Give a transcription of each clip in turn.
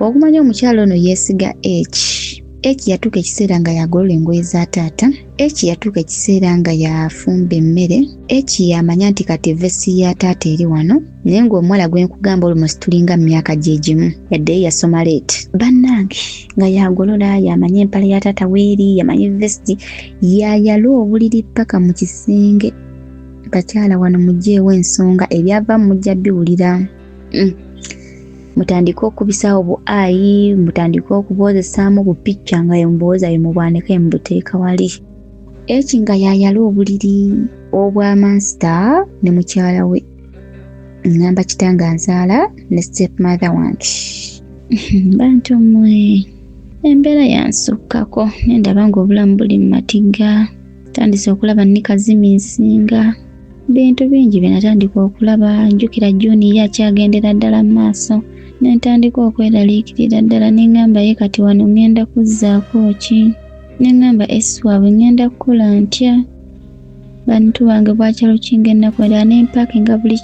Okumanya omukyalo ono yeesiga H yatuuka ekiseera nga yagolola engoye za taata. H yatuuka ekiseera nga yafumba emmere. H yamanya nti kati vesi ya taata eri wano, naye ng'omuwala gwe nkugamba almost tulinga mu myaka gye gimu, yaddeyo yasoma leeti. Bannange nga yagolola, yamanya empale ya taata weeri, yamanya vesti, yayala obuliri paka mu kisenge. Bakyala wano muggyeewo ensonga, ebyava mujja biwulira. Mutandika okubisaawo buayi, mutandika okuboozesaamu bupicca nga yemubooza yemubwaneka yemubuteeka wali. Eki nga yayala obuliri obwa mansita ne mukyala we. Ngamba kitanga nzaala ne stepmother wange. Bantu mmwe, embeera yansukkako nendaba ng'obulamu buli mu matigga. Tandise okulaba nikaziminsinga. Bintu bingi bye natandika okulaba, njukira Juni yakyagendera ddala mu maaso. Nentandika okweraliikirira ddala neŋŋamba ye kati wano ŋŋenda kuzzaako ki? Neŋŋamba eswaabwe ŋŋenda kukola ntya? Bantu bange bwakyalo kingenna kwendala nempakinga buli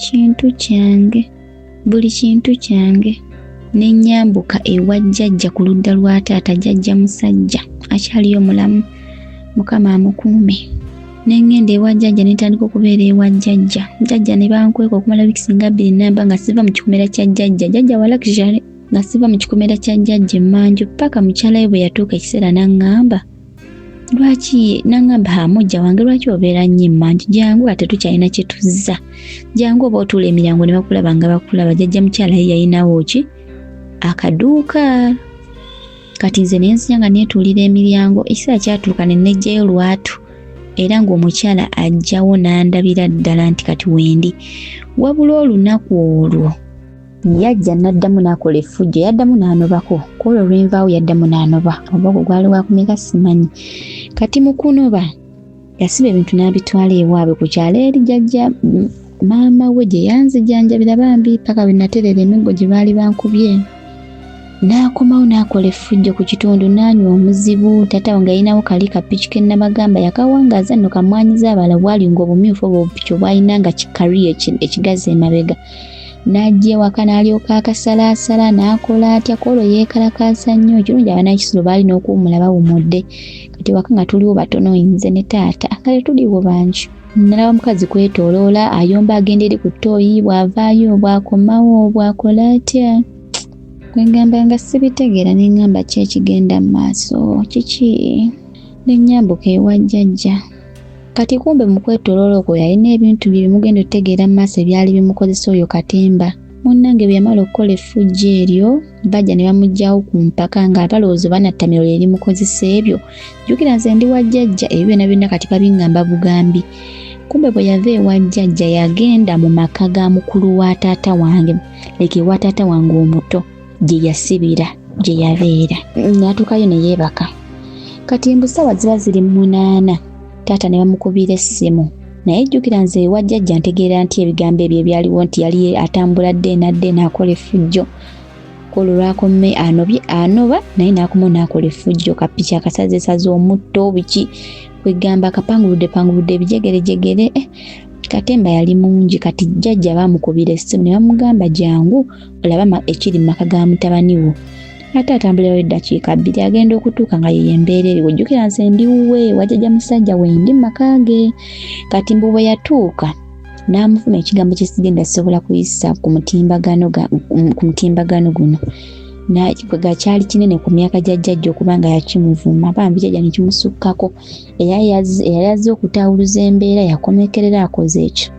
kintu kyange. Nenyambuka ewa jjajja ku ludda lwa taata, jjajja musajja akyaliyo mulamu, Mukama amukuume. Nengenda ewa jjajja netandika okubeera ewa jjajja. Jjajja ne bankweka okumala wiiki nga 2 namba nga siva mu kikomera kya jjajja. Jjajja wa luxury nga siva mu kikomera kya jjajja emmanju paka mukyala we bwe yatuuka ekiseera n'aŋŋamba. Lwaki n'aŋŋamba mujja wange lwaki obeera nnyo emmanju? Jangu ate tukyalina kye tuzza. Jangu oba otuula emiryango ne bakulaba nga bakulaba. Jjajja mukyala ye yalinawo ki? Akaduuka. Kati nze nensinya nga neetuulira emiryango. Ekiseera kyatuuka ne nejjayo lwatu. Era ng'omukyala ajjawo n'andabira ddala nti kati wendi. Wabula olunaku olwo yajja n'addamu n'akola effujjo, yaddamu n'anobako. Kwolwo olwenvaawo yaddamu n'anoba. Oba gwali wakumeka simanyi. Kati mu kunoba yasiba ebintu n'abitwala ewaabwe ku kyalo eri jjajja maama we gye yanzijanjabira bambi paka bwe naterera emiggo gye baali bankubye. N'akomawo n'akola effujjo ku kitundu, n'anywa omuzibu. Taata wange yalinawo kali kapiki ke nnabagamba yakawangaaza nno kamwanyiza abala bwali ng'obumyufu obwo obupiki obwalina nga kikari ekigazi emabega. N'ajja ewaka n'alyoka akasalaasala n'akola atya. Kwolwo yeekalakaasa nnyo. Ekirungi abanakisolo baali n'okuwummula bawummudde. Kati waka nga tuliwo batono nze ne taata nga tuliwo bangi. Nalaba mukazi kwetooloola ayomba agenda eri ku ttooyi, bw'avaayo bw'akomawo bw'akola atya. Kwengamba nga sibitegeera neŋŋamba ki ekigenda mu maaso kiki? Nenyambuka ewa jjajja. Kati kumbe mu kwetooloola okwo yalina ebintu bye bimugenda otegeera mu maaso ebyali bimukozesa oyo Katemba. Munnange bwe yamala okukola effujjo eryo bajja ne bamugyawo ku mpaka nga balowooza banattamiro lye limukozesa ebyo. Jjukira nze ndi wa jjajja ebyo byonna kati babiŋŋamba bugambi. Kumbe bwe yava ewa jjajja yagenda mu maka ga mukulu wa taata wange, leka ewa taata wange omuto gye yasibira gye yabeera. N'atuukayo ne yeebaka. Kati embusawa ziba ziri 8 taata ne bamukubira essimu. Naye jjukira nze ewa jjajja ntegeera nti ebigambo ebyo ebyaliwo nti yali atambula dde nadde n'akola effujjo. Kwolwo lwakome anoba naye n'akomawo n'akola effujjo. Kapiki akasazesaze omutto biki kwegamba akapanguludde ebijegere. Katemba yali mungi. Kati jjajja bamukubira essimu ne bamugamba jangu olaba ekiri mu maka ga mutabani wo. Ate atambulirawo eddakiika 2 agenda okutuuka nga ye embeera eri. Ojjukira nze ndi wuwe wajjajja musajja wendi mu maka ge. Kati mbu bwe yatuuka n'amufuna ekigambo kye sigenda kisobola kuyisa ku mutimbagano guno. Kyali kinene ku myaka gya jjajja okuba nga yakimuvuma. Bambi jjajja ne kimusukkako. Eyali azze okutawuluza embeera yakomekerera akoze ekyo.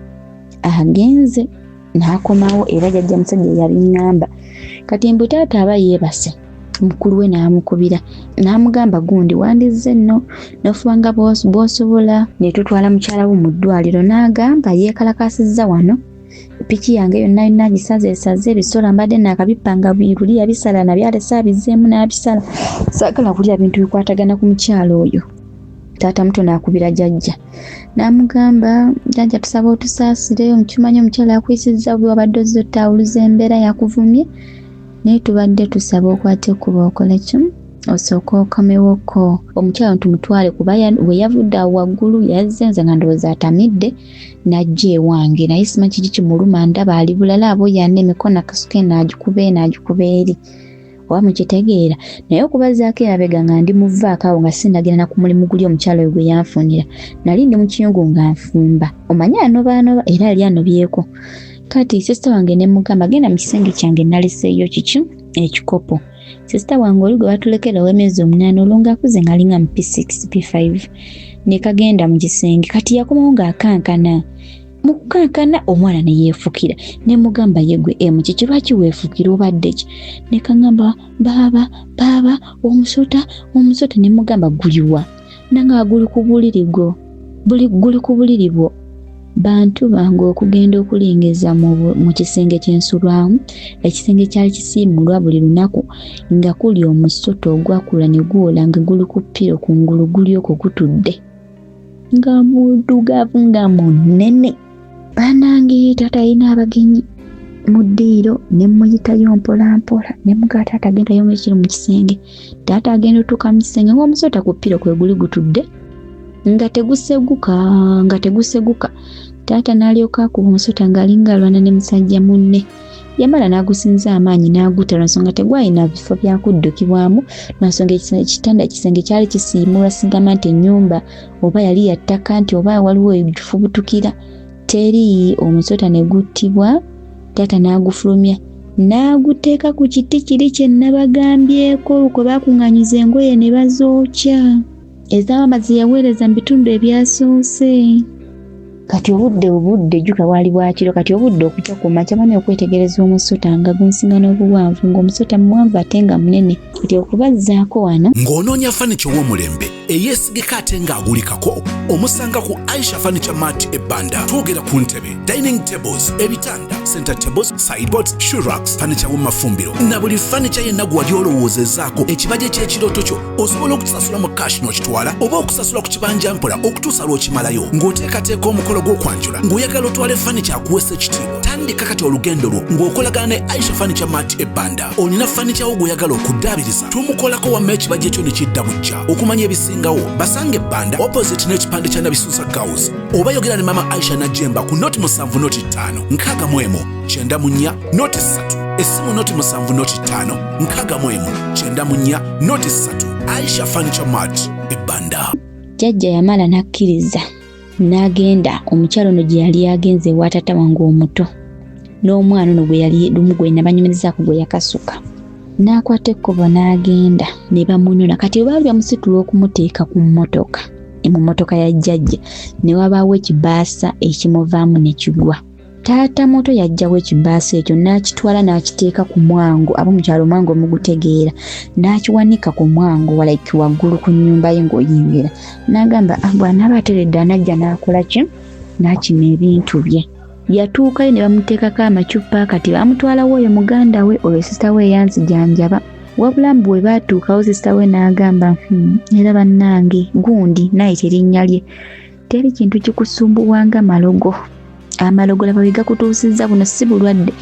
Agenze n'akomawo era jjajja musajja yabiŋŋamba. Kati mbu taata aba yeebase. Mukulu we n'amukubira n'amugamba gundi wandizze nno n'ofuba nga bw'osobola ne tutwala mukyala wo mu ddwaliro. N'agamba yeekalakasizza wano. Piki yange yonna nagisaze ebisolo mbadde naakabipanga luli yabisala nabyalesa abizzeemu n'abisala. Saagala kulya bintu bikwatagana ku mukyalo oyo. Taata muto n'akubira jjajja. N'amugamba jjajja tusaba otusaasire omukimanyi omukyala akuyisizza bwe wabadde ozze otawuluza embeera yakuvumye. Naye tubadde tusaba okwate ekkuba okole ki? Osooka okomewoko. Omukyala tumutwale kuba bwe yavudde awo waggulu yazze nze nga ndowooza atamidde n'ajja ewange. Naye simanyi kiki kimuluma ndaba ali bulala abo yanne emikono akasuke n'agikuba eri. oba mukitegeera naye okubazaako erabega nga ndi muvaako awo nga sinagenda na ku mulimu guli omukyalo oyo gwe yanfunira nali ndi mu kiyungu nga nfumba omanyi anobaanoba era yali anobyeko kati sisita wange ne mugamba genda mu kisenge kyange naliseeyo kiki ekikopo sisita wange oli gwe batulekera ow'emyezi 8 olunga akuze nga alinga mu P6 P5 ne kagenda mu kisenge kati yakomawo ng'akankana mu kukankana omwana ne yeefukira ne mugamba yegwe kiki lwaki weefukira obadde ki ne kangamba baaba omusota ne mugamba guliwa nanga guli ku buliri bwo bantu bange okugenda okulengeza mu kisenge ky'ensulwamu ekisenge kyali kisiimulwa buli lunaku nga kuli omusota ogwakula ne guwola nga guli ku ppiro kungulu guli okwo gutudde nga muddugavu nga munene banange taata yina abagenyi mu ddiiro ne muyitayo mpolampola ne mugaa taata agenda yomu ekiri mu kisenge taata agenda otuuka mu kisenge ng'omusota ku ppiro kwe guli gutudde nga teguseguka taata n'alyoka akuba omusota ng'alinga alwana ne musajja munne yamala n'agusinza amaanyi n'agutta lwansonga tegwalina bifo bya kuddukibwamu lwansonga ekitanda ekisenge kyali kisiimulwa singamba nti ennyumba oba yali ya ttaka nti oba waliwo ebifubutukira teri omusota ne guttibwa taata n'agufulumya n'aguteeka ku kiti kiri kye nabagambyeko kwe baakuŋŋaanyiza engoye ne bazookya ez'amama ze yaweereza mu bitundu ebyasoose kati obudde jjuka bwali bwakiro kati obudde okujja ku makya bane okwetegereza omusota nga gunsinga n'obuwanvu ng'omusota muwanvu ate nga munene kati okubazzaako wano ng'onoonya fanicha ow'omulembe eyeesigika ate ng'agulikako omusanga ku Aisha Furniture Mart ebbanda twogera ku ntebe dining tables ebitanda center tables sideboards shoe racks fanicha w'emafumbiro na buli fanicha yenna gwali olowoozezaako ekibajje ky'ekirooto kyo osobola okutusasula mu cash n'okitwala oba okusasula ku kibanja mpola okutuusa lw'okimalayo ng'oteekateeka omukolo gw'okwanjula ng'oyagala otwale fanicha akuweesa ekitiibwa tandika kati olugendo lwo ng'okolagana ne Aisha Furniture Mart ebbanda olina fanicha wo gw'oyagala okuddaabiriza tumukolako wamma ekibajje kyo ne kidda bujja okumanya ebisingawo basange ebbanda opposite n'ekipande kya Nabisusa House oba yogera ne mama Aisha Najjemba ku noti 7 noti 5 nkaaga mu emu 94 noti 3 essimu noti 7 noti 5 nkaaga mu emu 94 noti 3 Aisha Furniture Mart ebbanda. Jjajja yamala n'akkiriza n'agenda omukyalo ono gye yali agenze ewa taata wange omuto n'omwana ono gwe yali lumu gwe nabanyumirizaako gwe yakasuka n'akwata ekkubo n'agenda ne bamunona kati baali bamusitula okumuteeka ku mmotoka mu mmotoka ya jjajja ne wabaawo ekibaasa ekimuvaamu ne kigwa taata moto yajjawo ekibaasa ekyo n'akitwala n'akiteeka ku mwango ab'omukyalo mwango omugutegeera n'akiwanika ku mwango walaiki waggulu ku nnyumba ye ng'oyingira n'agamba bw'anaaba ateredde anajja n'akola ki n'akima ebintu bye yatuukayo ne bamuteekako amacupa kati bamutwalawo oyo muganda we oyo sisita we eyanzijanjaba wabula mbu bwe baatuukawo sisita we n'agamba era bannange gundi nayita erinnya lye teri kintu kikusumbuwanga malogo amalogo laba wegakutuusizza buno si bulwadde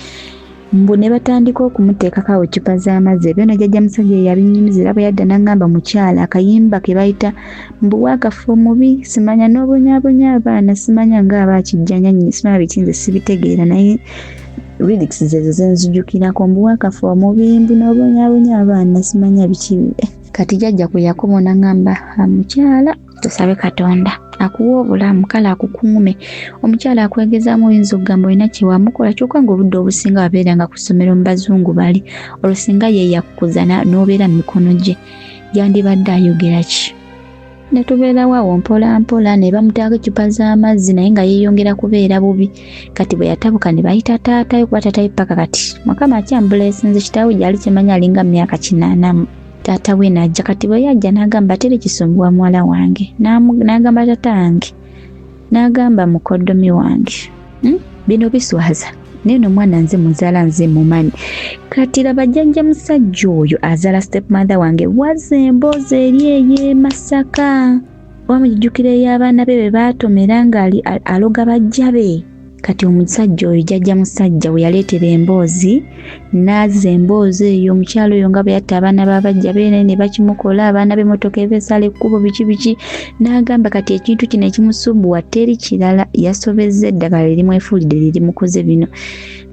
mbu ne batandika okumuteekako awo eccupa z'amazzi ebyo na jjajja musajja yabinyumizira bwe yadda n'agamba mukyala akayimba ke bayita mbu waakafa omubi simanya n'obonyaabonya abaana simanya ng'abaakijjanya nnyo simanya bikinze sibitegeera naye lyrics zezo zenzijukirako mbu waakafa omubi mbu n'obonyaabonya abaana simanya biki kati jjajja kwe yakoba n'agamba mukyala tusabe Katonda akuwa obulamu kale akukuume omukyala akwegezaamu oyinza okugamba olina kyewamukola kyokka ng'obudde obusinga wabeeranga ku ssomero mu bazungu bali olwo singa ye yakukuza n'obeera mu mikono gye yandibadde ayogera ki ne tubeerawo awo mpolampola ne bamutaako eccupa z'amazzi naye nga yeeyongera kubeera bubi kati bwe yatabuka ne bayita taatayo kuba taatayo paka kati mukama akyambuleesinze kitaawe gyali kimanya alinga mu myaka 80 taata we n'ajja kati bwe yajja n'agamba tere kisumbuwa muwala wange n'agamba taata wange n'agamba mukoddomi wange bino biswaza naye n'omwana nze muzaala nze mumanyi kati laba jjajja musajja oyo azaala stepmother wange wazza emboozi eri ey'e Masaka wamujjukira ey'abaana be be baatomera ng'ali aloga bajja be kati omusajja oyo jjajja musajja we yaleetera emboozi n'azza emboozi eyo omukyalo oyo nga bwe yatta abaana b'abajja be ne bakimukola abaana b'emmotoka ebeesala ekkubo biki n'agamba kati ekintu kino ekimusumbuwa teri kirala yasobezza eddagala lirimu efuulidde lirimukoze bino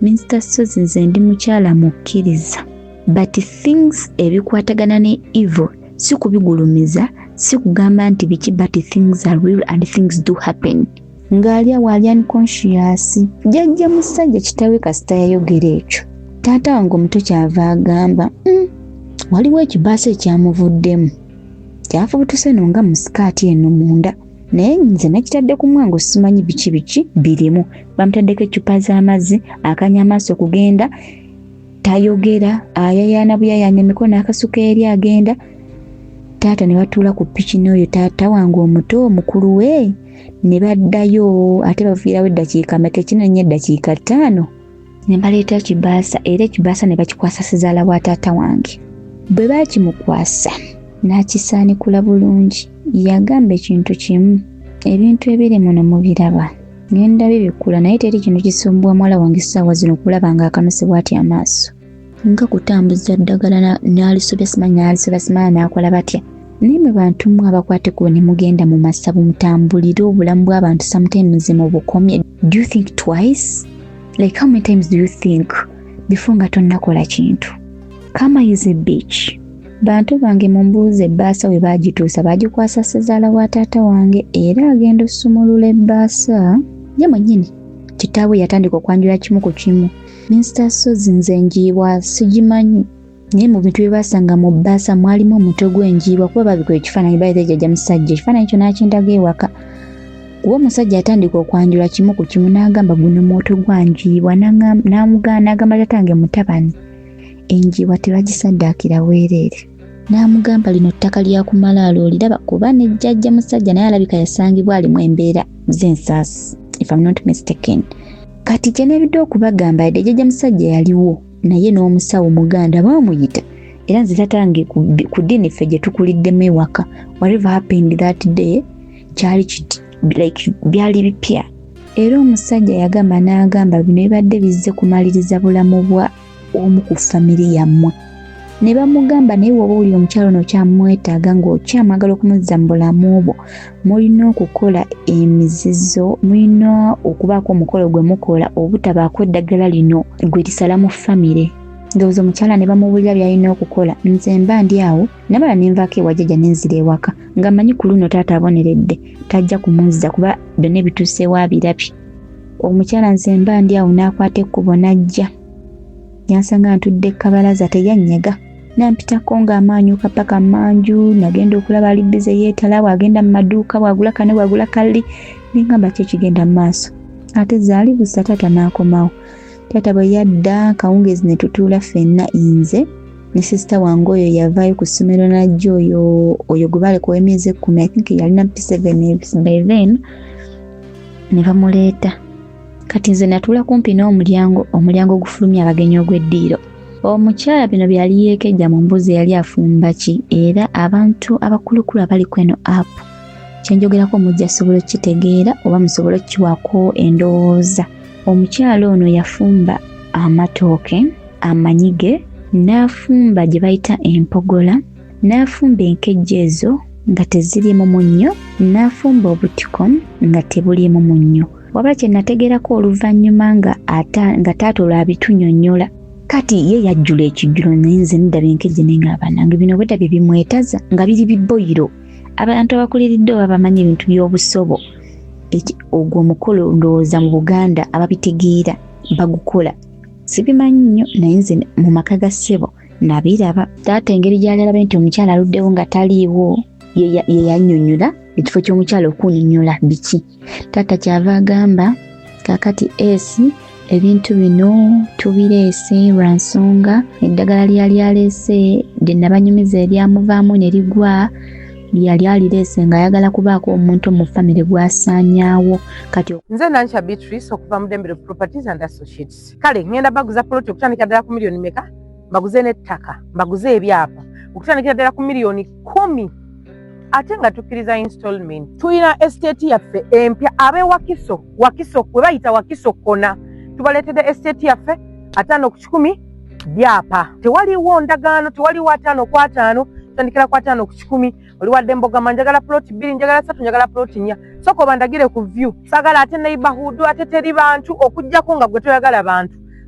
minisita Sozi nze ndi mukyala mukkiriza but things ebikwatagana ne evil si kubigulumiza, si kugamba nti biki, but things are real and things do happen. Ng'alya wali unconscious. Jjajja musajja kitawe kasita yayogera ekyo. Taata wange omuto kyava agamba, waliwo ekibaasa ekyamuvuddemu. Kyafubutuse no nga mu sikaati eno munda. Naye nze nakitadde ku mwango simanyi biki birimu. Bamutaddeko eccupa z'amazzi, akanya amaaso kugenda, tayogera, ayayaana buyayanya emikono akasuka eri agenda. Taata ne batuula ku piki n'oyo taata wange omuto omukulu we ne baddayo ate baviirawo eddakiika meka kinenya eddakiika 5 ne baleeta kibaasa era ekibaasa ne bakikwasa sezaala wa taata wange. Bwe baakimukwasa n'akisaanikula bulungi yagamba ekintu kimu, ebintu ebiri muno mubiraba ngenda bibikula naye teri kintu kisumbwa mwala wange ssaawa zino kulaba nga akanosebwa ati amaaso nga kutambuza ddagala n'alisobya simanyi n'akola batya. Naye mwe bantu mmwe abakwate ku ne mugenda mu masabu mutambulire obulamu bw'abantu sometimes mu bukomye. Do you think twice? Like how many times do you think before nga tonnakola kintu? Kama is a bitch. Bantu bange mumbuuze ebbaasa we baagituusa baagikwasa sezaala wa taata wange era agenda okusumulula ebbaasa. Ye mwennyini kitaawe yatandika okwanjula kimu ku kimu. Mr. Sozi nze njiibwa sigimanyi. Naye mu bintu bye baasanga mu bbaasa mwalimu omutwe gw'enjiibwa kuba babikola ekifaananyi baayita jjajja musajja ekifaananyi kyo n'akindaga ewaka. Kuba omusajja atandika okwanjula kimu ku kimu n'agamba guno omutwe gwa njiibwa n'amugaana n'agamba tatange mutabani. Enjiibwa tebagisaddaakira weereere. N'amugamba lino ttaka lya kumalaalo oliraba kuba ne jjajja musajja naye alabika yasangibwa alimu embeera z'ensaasi if I'm not mistaken. Kati kye nebidde okubagamba yadde jjajja musajja yaliwo naye n'omusawo muganda baamuyita era nze tatange ku ddiini ffe gye tukuliddemu ewaka whatever happened that day kyali like byali bipya. Era omusajja yagamba n'agamba bino bibadde bizze kumaliriza bulamu bwa omu ku famire yammwe. Ne bamugamba naye woba oli omukyalo ono kyamwetaaga ng'okyamagala okumuzza mu bulamu obwo mulina okukola emizizo, mulina okubaako omukolo gwe mukola obutabaako eddagala lino gwe lisala mu famire. Ndowooza omukyala ne bamubuulira by'alina okukola. Nze mba ndi awo nabala ne nvaako ewa jjajja ne nzira ewaka nga mmanyi ku luno taata aboneredde tajja kumuzza kuba byonna bituuseewo abirabye. Omukyala nze mba ndi awo n'akwata ekkubo n'ajja. Yansanga ntudde kabalaza teyanyega. Nampitako ng'amaanyuka paka manju nagenda okulaba ali bize yeetalawo agenda mu maduuka bwagula kane bwagula kali nengamba ki ekigenda mu maaso. Ate zaali busa taata n'akomawo. Taata bwe yadda kawungeezi ne tutuula ffenna nze ne sisita wange oyo yavaayo ku ssomero najja oyo gwe baaleka ow'emyezi 10 I think yalina P7 by then ne bamuleeta. Kati nze natuula kumpi n'omulyango ogufulumya abagenyi ogw'eddiiro. Omukyala bino byali yeekejja mu mbuzi yali afumba ki era abantu abakulukulu abali kweno app kyenjogerako mujja sobola kitegeera oba musobola kiwako endowooza. Omukyala ono yafumba amatooke amanyige n'afumba gye bayita empogola n'afumba enkejje ezo nga tezirimu munnyo n'afumba obutiko nga tebulimu munnyo. Wabula kye nategeerako oluvannyuma nga taata olwo abitunyonnyola. Kati ye yajjula ekijjulo naye nze ndaba enkejje n'engaba nange bino bwedda bye bimwetaza nga biri biboyiro. Abantu abakuliridde oba bamanyi ebintu by'obusobo ogwo omukolo ndowooza mu Buganda ababitegeera bagukola. Sibimanyi nnyo naye nze mu maka ga ssebo nabiraba. Taata engeri gy'ali alaba nti omukyala aluddewo nga taliiwo ye yannyonnyola ekifo ky'omukyala okunnyonnyola biki. Taata kyava agamba kaakati esi ebintu bino tubireese lwa nsonga eddagala lyali aleese lye nabanyumiza eryamuvaamu ne ligwa lyali alireese ng'ayagala kubaako omuntu mu famire gwasaanyaawo. Kati nze Nankya Beatrice okuva mu Dembere Properties and Associates. Kale ngenda baguza ploti okutandikira ddala ku miliyoni meka, mbaguze n'ettaka, mbaguze ebyapa okutandikira ddala ku miliyoni 10. Ate nga tukkiriza installment. Tulina estate yaffe empya abe Wakiso kwe bayita Wakiso kona. Tubaleetedde estate yaffe 5 ku 10 byapa. Tewaliwo ndagaano, tewaliwo 5 ku 5, tandikira ku 5 ku 10. Oli wadde Mbogama njagala ploti 2, njagala 3, njagala ploti 4. Soko bandagire ku view. Sagala ate neighborhood ate teri bantu okujjako nga gwe toyagala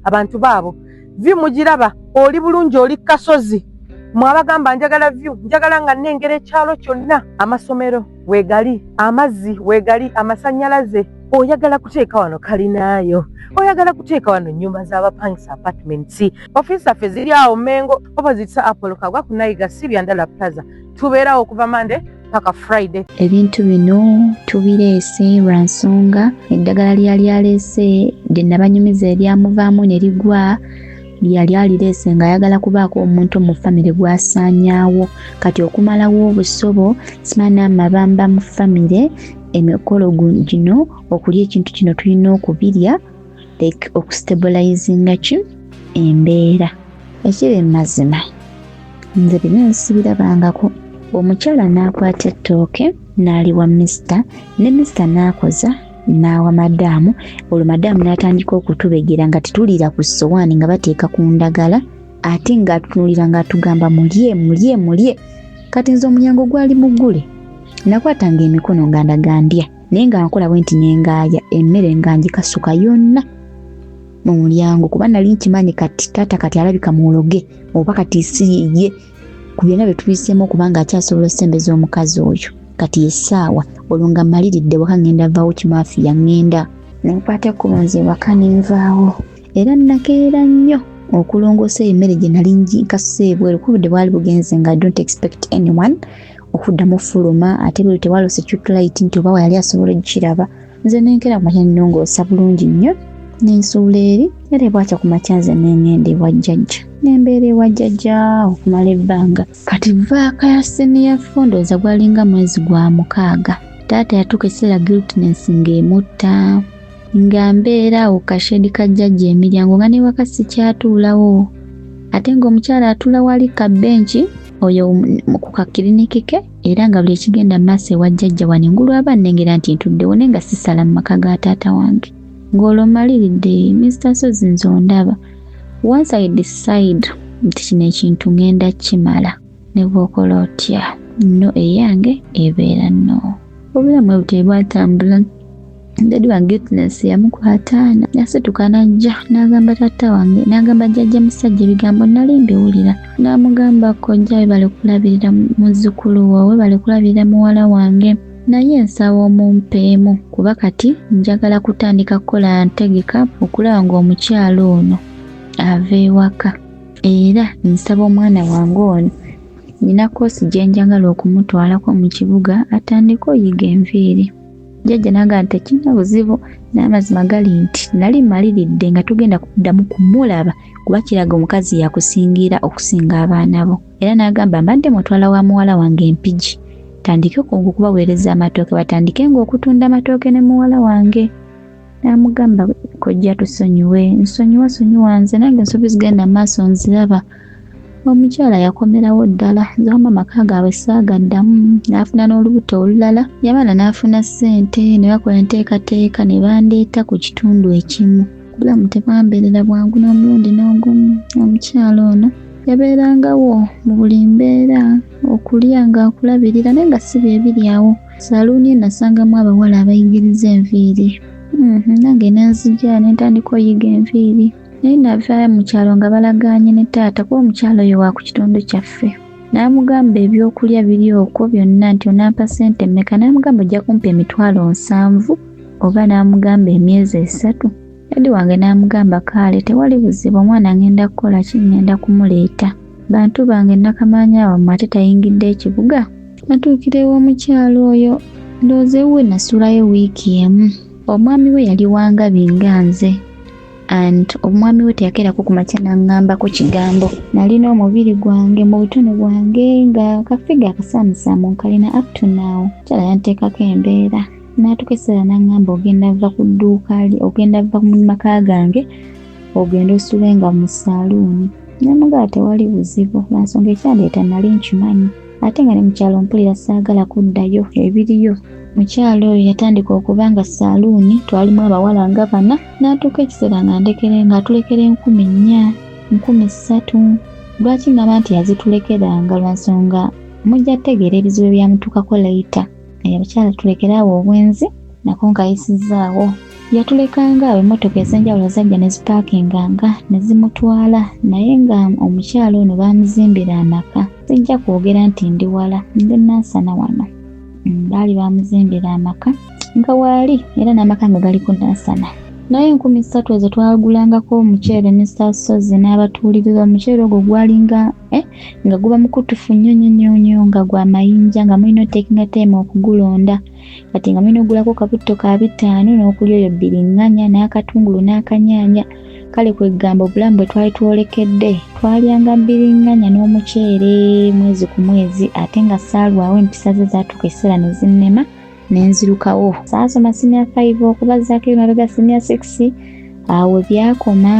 abantu baabo. vyu mugiraba oli bulungi oli kasozi mwabagamba njagala vyu njagala nga nnengera ekyalo kyonna amasomero weegali amazzi weegali amasannyalaze oyagala kuteeka wano kalinaayo oyagala kuteeka wano nnyumba z'abapangisa apartments ofiisi zaffe ziri awo Mengo opposite Apollo Kagwa ku Nayiga Sibyandala Plaza tubeerawo okuva Monday paka Friday. Ebintu bino tubireese lwa nsonga eddagala lyali aleese lye nabanyumiza eryamuvaamu ne ligwa lyali alireese ng'ayagala kubaako omuntu mu famire gwasaanyaawo kati okumalawo obusobo simanyi amabamba mu famire emikolo gino okulya ekintu kino tulina okubirya like okustabilizinga ki embeera ekiri mazima nze bino sibirabangako. Omukyala n'akwata ettooke n'aliwa Mr. ne Mr. n'akoza n'awa madaamu olwo madaamu n'atandika okutubegera nga tetuliira ku ssowaani nga bateeka ku ndagala ate ng'atunuulira ng'atugamba mulye kati nze omulyango gwali muggule nakwatanga emikono nga ndagandya naye nga nkola bwe nti nengaaya emmere nga ngikasuka yonna mu mulyango kuba nali nkimanyi kati taata kati alabika muwologe oba kati siye ku byonna bye tubiseemu okubanga akyasobola osembeza omukazi oyo kati essaawa olwo nga mmaliridde waka ngenda vaawo kimaafiya ngenda nenkwata ekkubo nze waka nenvaawo era nakeera nnyo okulongoosa emmere gye nali nkasusa ebweru kuba budde bwali bugenze nga don't expect anyone okuddamu fuluma ate bwe tewaliwo security light nti oba yali asobola okukiraba nze nenkera kumakya nnongoosa bulungi nnyo nensuula eri era bwatya ku makya nze nengenda ewa jjajja nembeera ewa jjajja okumala ebbanga kati vaaka ya senior ndowooza gwalinga mwezi gwa 6 taata yatuuka ekiseera guiltiness ng'emutta nga mbeera awo kashedi ka jjajja emiryango nga ne waka sikyatuulawo ate ng'omukyala atuula wali ka benchi oyo ku kakiriniki ke era nga buli ekigenda maaso ewa jjajja wano engulu aba nnengera nti ntuddewo naye nga sisala mu maka ga taata wange ng'olwo mmaliridde Mr. Sozi nze ondaba once I decide nti kino ekintu ngenda kimala ne bw'okola otya nno eyange ebeera nno obulamu ebutali bwatambula ndadi wa guiltiness yamukwataana yasituka najja n'agamba taata wange n'agamba jjajja musajja ebigambo nali mbiwulira n'amugamba kojja bale kulabirira muzzukulu wowe bale kulabirira muwala wange naye nsaba omumpeemu kuba kati njagala kutandika kukola ntegeka okulaba ng'omukyalo ono ava ewaka era nsaba omwana wange ono nina koosi gye njagala okumutwalako mu kibuga atandika oyiga enviiri jjajja n'agamba nti tekirina buzibu n'amazima gali nti nali mmaliridde nga tugenda kuddamu kumulaba kuba kiraga omukazi yakusingira okusinga abaana bo era n'agamba mbadde mutwala wa muwala wange empigi tandike okubaweereza amatooke batandike ng'okutunda amatooke ne muwala wange n'amugamba kojja tusonyiwe nsonyiwa nze nange ensobi zigenda maaso nziraba omukyala yakomerawo ddala nzewama amaka gaabwe saagaddamu n'afuna n'olubuto olulala yamala n'afuna ssente ne bakola enteekateeka ne bandeeta ku kitundu ekimu bulamu tebwambeerera bwangu n'omulundi n'ogumu omukyala ono yabeerangawo mu buli mbeera okulya ng'akulabirira naye nga si bye biri awo saluuni nasangamu abawala abayigiriza enviiri nange nenzija nentandika oyiga enviiri naye navaayo mu kyalo nga balagaanye ne taata kuba omukyalo oyo wa ku kitundu kyaffe n'amugamba ebyokulya biri okwo byonna nti onampa ssente mmeka n'amugamba ojja kumpa emitwalo 7 oba n'amugamba emyezi 3 edi wange n'amugamba kaale tewali buzibu omwana ngenda kukola ki ngenda kumuleeta bantu bange nakamaanya wammwe ate tayingidde ekibuga natuukira ew'omukyalo oyo ndowooza ewuwe nasuulayo wiiki emu omwami we yali Wangabi nga nze and omwami we teyakeerako ku makya n'aŋŋambako kigambo nalina omubiri gwange mu butono bwange nga kafiga akasaamusaamu nkalina up to now kyala yanteekako embeera n'atuuka ekiseera n'aŋŋamba ogenda va ku dduuka ogenda va mu maka gange ogenda osulenga mu saaluuni n'amugamba tewali buzibu lwansonga ekyandeeta nali nkimanyi ate nga ne mukyalo mpulira saagala kuddayo ebiriyo mukyalo oyo yatandika okubanga saaluuni twalimu abawala nga 4 n'atuuka ekiseera ng'atulekera 4,000 3,000 lwaki ngamba nti yazitulekeranga lwansonga mujja tegeera ebizibu ebyamutuukako layita abakyala tulekerawo obwenzi nako nkayisizaawo yatulekanga emmotoka ez'enjawulo zajja ne zipaakinganga ne zimutwala naye nga omukyalo ono baamuzimbira amaka. Sijja kwogera nti ndi wala, ndi Nansana wano. Baali baamuzimbira amaka nga waali era n'amaka nga gali ku Nansana. Naye 3,000 ezo twagulangako omuceere ne saasozi n'abatuuliriza. Omuceere ogwo gwalinga nga guba mukutufu nnyo nga gwa mayinja nga mulina oteekinga time okugulonda. Kati nga mulina ogulako kabutto ka 5 n'okulya eyo bbiriŋŋanya n'akatungulu n'akanyanja. Kale kwegamba obulamu bwe twali twolekedde twalyanga bbiriŋŋanya n'omuceere mwezi ku mwezi ate nga saalwawo empisa ze zaatuuka ekiseera ne zinnema nenzirukawo. Saasoma senior 5 okubazaako emabega senior 6 awo byakoma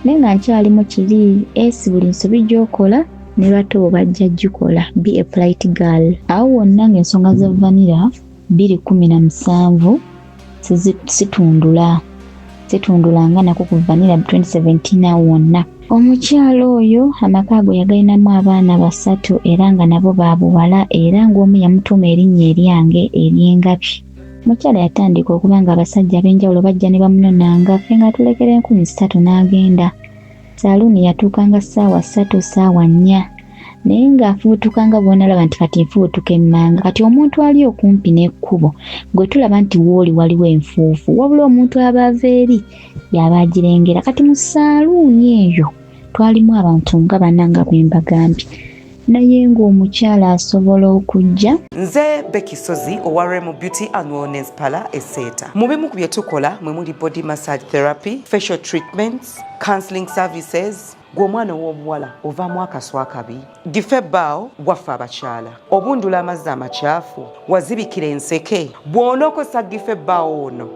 naye nga nkyali mu kiri buli nsobi gy'okola ne bato bajja gikola. Be a polite girl. Awo wonna ng'ensonga za vanilla 2017 situndulanga nako ku vanilla 2017 awo wonna. Omukyalo oyo amaka ago yagalinamu abaana 3 era nga nabo baabuwala era ng'omu yamutuuma erinnya eryange ery'engabi. Mukyala yatandika okuba nga abasajja ab'enjawulo bajja ne bamunonanga ffe nga tulekera 13 n'agenda. Saaluuni yatuukanga ssaawa 3 ssaawa 4 naye ng'afubutukanga bw'onalaba nti kati nfubutuka emmanga. Kati omuntu ali okumpi n'ekkubo gwe tulaba nti wooli waliwo enfuufu wabula omuntu abaava eri yaba agirengera. Kati mu saaluuni eyo twalimu abantu nga bannanga bwe mbagambye naye ng'omukyala asobola okujja. Nze Becky Sozi owa Remo Beauty and Wellness Parlour Esseeta. Mu bimu ku bye tukola mwe muli body massage therapy, facial treatments, counseling services. Gw'omwana w'omuwala ovaamu akaswa akabi, gife ebbaawo gwaffe abakyala, obundula amazzi amakyafu, wazibikira enseke, bw'onookosa gife ebbaawo ono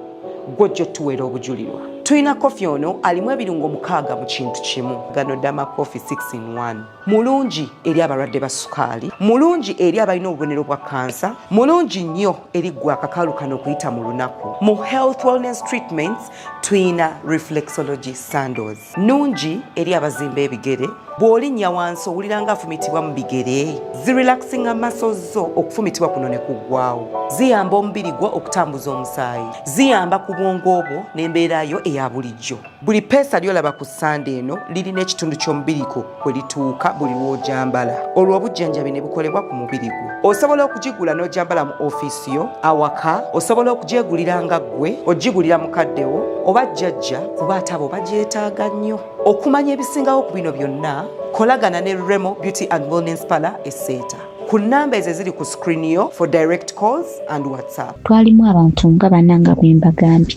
gw'ojja otuweera obujulirwa. Tulina kofi ono alimu ebirungo 6 mu kintu kimu. Gano Dama Coffee 6 in 1. Mulungi eri abalwadde ba sukaali, mulungi eri abalina obubonero bwa kansa, mulungi nnyo eri gwe akakalu kano okuyita mu lunaku. Mu health wellness treatments tulina reflexology sandals. Nungi eri abazimba ebigere, bw'olinnya wansi owulira nga afumitibwa mu bigere. Zirelaxinga muscles zo okufumitibwa kuno ne kuggwaawo. Ziyamba omubiri gwo okutambuza omusaayi, ziyamba ku bwongo obwo n'embeera yo eya bulijjo. Buli peesa lyolaba ku ssande eno lirina ekitundu ky'omubiri gwo kwe lituuka buli lw'ojambala. Olwo obujjanjabi ne bukolebwa ku mubiri gwo. Osobola okugigula n'ojambala mu ofiisi yo, awaka, osobola okugyeguliranga ggwe, ogigulira mukaddewo oba jjajja kuba ate abo bagyetaaga nnyo. Okumanya ebisingawo ku bino byonna, kolagana ne Remo Beauty and Wellness Parlour Esseeta. Ku nnamba ezo eziri ku screen yo for direct calls and WhatsApp. Twalimu abantu nga bannanga bwe mbagambye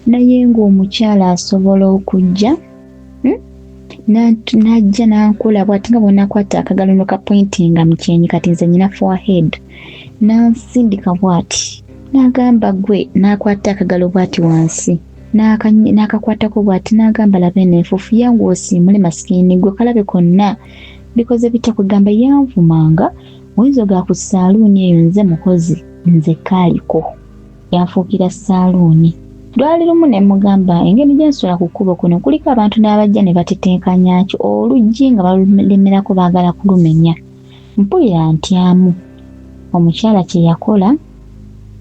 naye ng'omukyala asobola okujja najja n'ankola bw'ati nga bw'onaakwata akagalo n'okapointinga mu kyenyi kati nze nyina forehead n'ansindika bw'ati n'agamba gwe n'akwata akagalo bw'ati wansi n'akakwatako bw'ati n'agamba laba eno enfuufu yangu osiimule masikini gwe kalabe konna bikoze bitya kugamba yanvumanga oyinza ga ku saaluuni eyo nze mukozi nze kaaliko yanfuukira saaluuni. Lwali lumu ne mugamba engeri gye nsula ku kkubo kuno kuliko abantu n'abajja ne batetenkanya ki oluggi nga balulemerako baagala kulumenya. Mpulira ntyamu. Omukyala kye yakola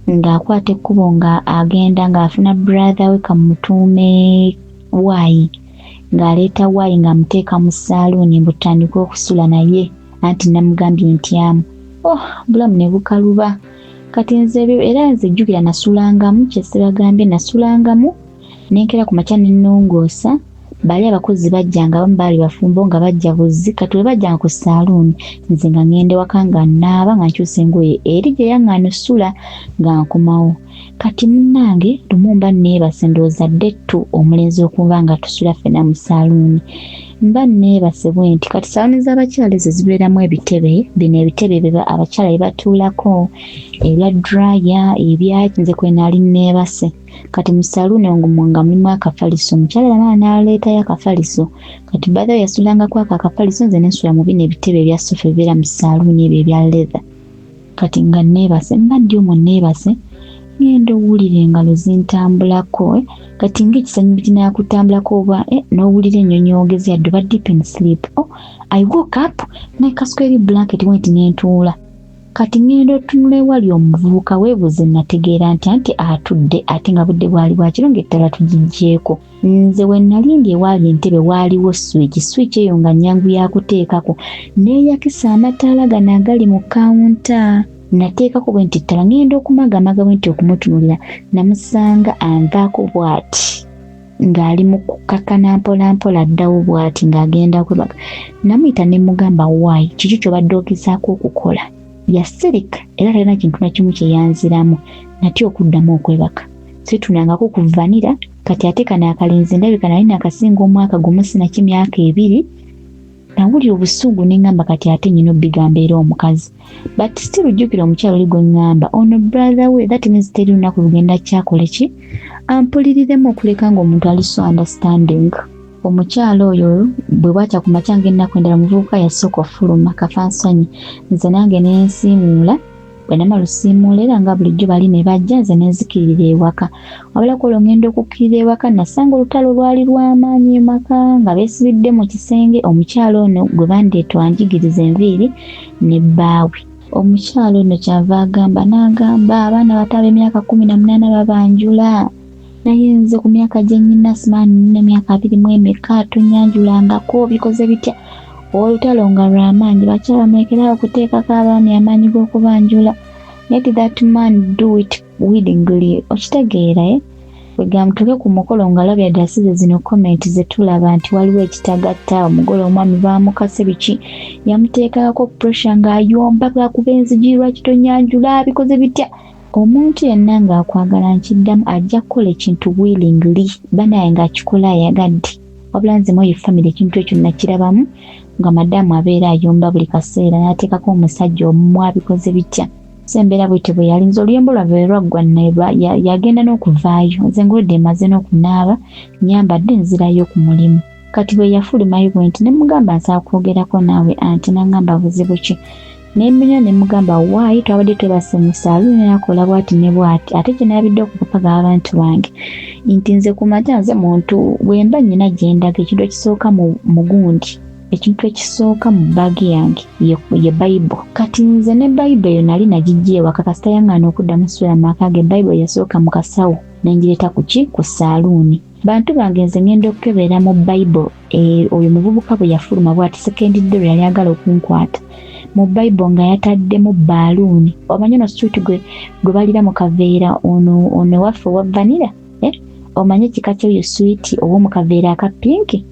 ng'akwata ekkubo nga agenda ng'afuna brother we kamutuume waayi ng'aleeta waayi ng'amuteeka mu saaluuni butandika okusula naye anti namugambye ntyamu. Bulamu ne bukaluba. Kati nze era nzijjukira nasulangamu kyesibagambye nasulangamu nenkera ku makya n'ennongoosa bali abakozi bajjanga abamu baali bafumbo nga bajja buzzi kati we bajjanga ku saaluuni nze nga ngende waka nga naaba nga nkyusa engoye eri gye yaŋŋaana osula nga nkomawo. Kati munnange lumu mba neebase ndowooza ddettu omulenzi okuba nga tusula ffena mu saaluuni mba neebase bwe nti kati saaluuni z'abakyala ezo zibeeramu ebitebe bino ebitebe bye abakyala bye batuulako ebya draya ebyaki nze kwe naali neebase. Kati mu saaluuni nga mulimu akafaliso omukyala yamala n'aleetayo akafaliso kati baddayo yasulangako ako akafaliso nze nensula mu bino ebitebe ebya sofa ebibeera mu saaluuni ebyo ebya leather. Kati nga neebase mba ddi omwo neebase ngenda owulira engalo zintambulako kati ng'ekisanyi binakutambulako oba n'owulira ennyonyi ogezi yadde oba deep in sleep. I woke up n'ekasuka eri blanket wenti n'entuula kati ngendo otunula ewali omuvubuka weebuuze nategeera nti atudde ate nga budde bwali bwakiro ng'ettala tugiggyeko. Nze we nalindi ewaali entebe waaliwo swiki eyo nga nnyangu yakuteekako neeyakisa amataala gano agali mu kawunta. Nateekako bwe nti ttala ngenda okumagamaga bwe nti okumutunulira namusanga anvaako bw'ati ng'ali mu kukakkana mpolampola addawo bw'ati ng'agenda kwebaga. Namuyita ne mugamba waayi kiki ky'obadde ogezaako okukola? Yasirika era talina kintu na kimu kye yanziramu natya okuddamu okwebaka. Situnangako kuvanira kati ate kano akalenzi ndabika nali nakasinga omwaka gumu sinaki myaka 2. Nawulira obusungu n'engamba kati ate nnyina obbigamba era omukazi. But still ojjukira omukyalo oli gwe ngamba ono brother we that means teri lunaku lugenda kyakole ki ampuliriremu okuleka ng'omuntu ali so understanding. Omukyalo oyo bwe bwakya ku makyanga ennaku endala muvubuka yasooka ofuluma kafansonyi nze nange nensiimuula bwe namala lusiimuula era nga bulijjo bali ne bajja nze nenzikirira ewaka. Wabulako olwo ngenda okukkirira ewaka nasanga olutalo lwali lw'amaanyi maka nga beesibidde mu kisenge omukyalo ono gwe bandeeta wanjigiriza enviiri ne bbaawe. Omukyalo ono kyava agamba n'agamba abaana bato ab'emyaka 18 babanjula naye nze ku myaka gye nnyina simaani nina emyaka 24 tonyanjulangako bikoze bitya. Olutalo nga lw'amaanyi bakyala meekerawo okuteekako abaami amaanyi g'okubanjula. Let that man do it willingly. Okitegeera wegamutuke ku mukolo nga labya dasize zino comment zetulaba nti waliwo ekitagatta omugole omwami baamukase biki yamuteekako pressure ng'ayomba bwakuba enzigi lwaki tonyanjula bikoze bitya. Omuntu yenna ng'akwagala nkiddamu ajja kukola ekintu willingly banaye ng'akikola ayagadde. Wabula nze mu family ekintu ekyo nakirabamu nga madamu abeera ayomba buli kaseera n'ateekako omusajja omu abikoze bitya. Sembera bwite bwe yalinze oluyombo lwave lwaggwa neba yagenda n'okuvaayo nze ng'odde emaze n'okunaaba nyambadde nzirayo ku mulimu. Kati bwe yafulumayo bwe nti ne mugamba nsaba kwogerako naawe anti n'angamba buzibu ki. Nemenya ne mugamba waayi twabadde twebase mu saaluuni nakola bwati ne bwati ate kye nabidde okupaga abantu bange nti nze ku makya nze muntu bwemba nnyina gye ndaga ekintu ekisooka mu gundi ekintu ekisooka mu baagi yange ye Bible. Kati nze ne Bible eyo nali nagijja ewaka kasita yaŋŋaana okuddamu ssuula mu maka ge Bible yasooka mu kasawo nengireeta ku saaluuni. Bantu bange nze ngenda okukebera mu Bible oyo muvubuka bwe yafuluma bwati sekendi ddo yali agala okunkwata mu Bible nga yataddemu baaluuni. Omanyi no street gwe balira mu kaveera ono waffe wa vanilla omanyi ekika ky'oyo sweet ow'omu kaveera aka pinki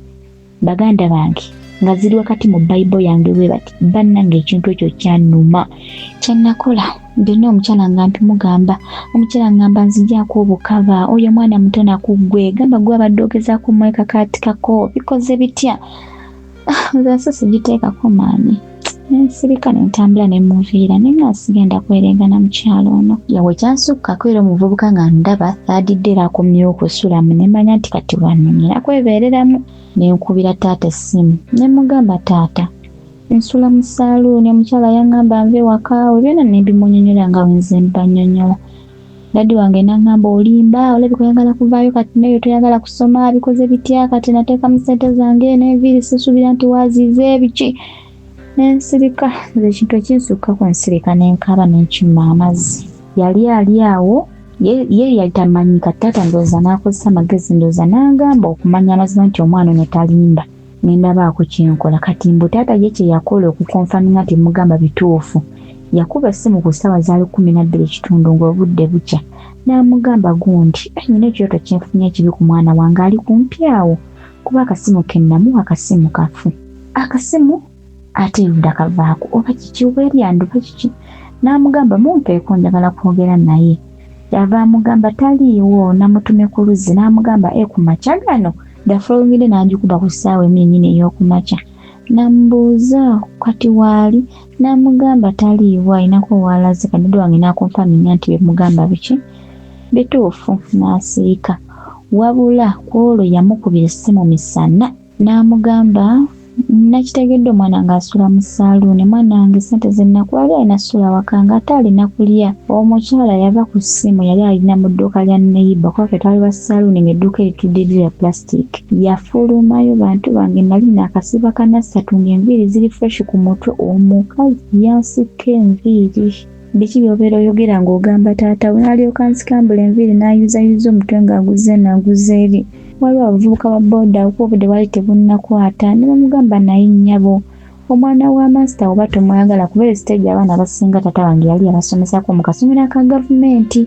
baganda bange nga ziri wakati mu Bible yange bwe bati bannange ekintu ekyo kyannuma. Kyennakola ndina omukyala nga mpimugamba omukyala ngamba nzigyako obukaba oyo mwana mutono akuggwe gamba gwe abadde ogezaako mwekakaatikako bikoze bitya. Nze sigiteekako maanyi nsirika nentambula ne muviira naye nga sigenda kwerengana mukyalo ono. Yawe kyansukkako era omuvubuka nga ndaba yadidde era akomyewo okusulamu ne manya nti kati wannumira kwebeereramu. Ne nkubira taata essimu ne mugamba taata nsula mu saaluuni omukyala yaŋŋamba nve wakaawe byonna ne bimunyonyola nga wenze mbanyonyola. Daddy wange n'aŋŋamba olimba olabika oyagala kuvaayo kati nayo toyagala kusoma bikoze bitya kati nateeka mu ssente zange n'enviiri sisuubira nti waazize biki. Nensirika nze ekintu ekinsukkako nsirika n'enkaaba n'enkima amazzi. Yali ali awo ye yali tamanyi kati taata ndowooza n'akozesa amagezi ndowooza n'agamba okumanya amazima nti omwana ono talimba. Nendabaako kyenkola kati mbu taata ye kye yakola okukonfaminga nti mugamba bituufu. Yakuba essimu ku ssaawa zaali 12 ng'obudde bukya n'amugamba gundi nyina ekyoto kyenfunye ekibi ku mwana wange ali kumpi awo kuba akasimu ke nnamuwa akasimu kafu. Akasimu ate ludda kavaako oba kiki oba eryanduba kiki. N'amugamba mumpeeko njagala kwogera naye. Yava amugamba taliiwo namutume ku luzzi n'amugamba ku makya gano dafulumire n'agikuba ku ssaawa emu yennyini ey'okumakya. Namubuuza kati waali n'amugamba taliiwo alinako waalaze kadde wange n'akonfaminga nti bemugamba biki bituufu n'asiika. Wabula kwolwo yamukubira essimu misana n'amugamba nakitegedde omwana ng'asula mu saaluuni. Mwana wange ssente ze nnakuwa yali alina ssula waka ng'ate alina kulya. Omukyala yava ku ssimu yali alina mu dduuka lya neighbour kuba ffe twali wa saaluuni ng'edduuka eritudde lya plastic. Yafulumayo bantu bange nali n'akasiba kanasatu ng'enviiri ziri fresh ku mutwe. Omukazi yansika enviiri. Biki by'obeera oyogera ng'ogamba taata we n'alyoka nsikambula enviiri n'ayuzayuza omutwe ng'aguze eri. Waliwo abavubuka ba booda obudde bwali tebunnakwata ne bamugamba naye nnyabo omwana wa master oba tomwagala kuba stage abaana abasinga taata wange yali abasomesako mu kasomero aka gavumenti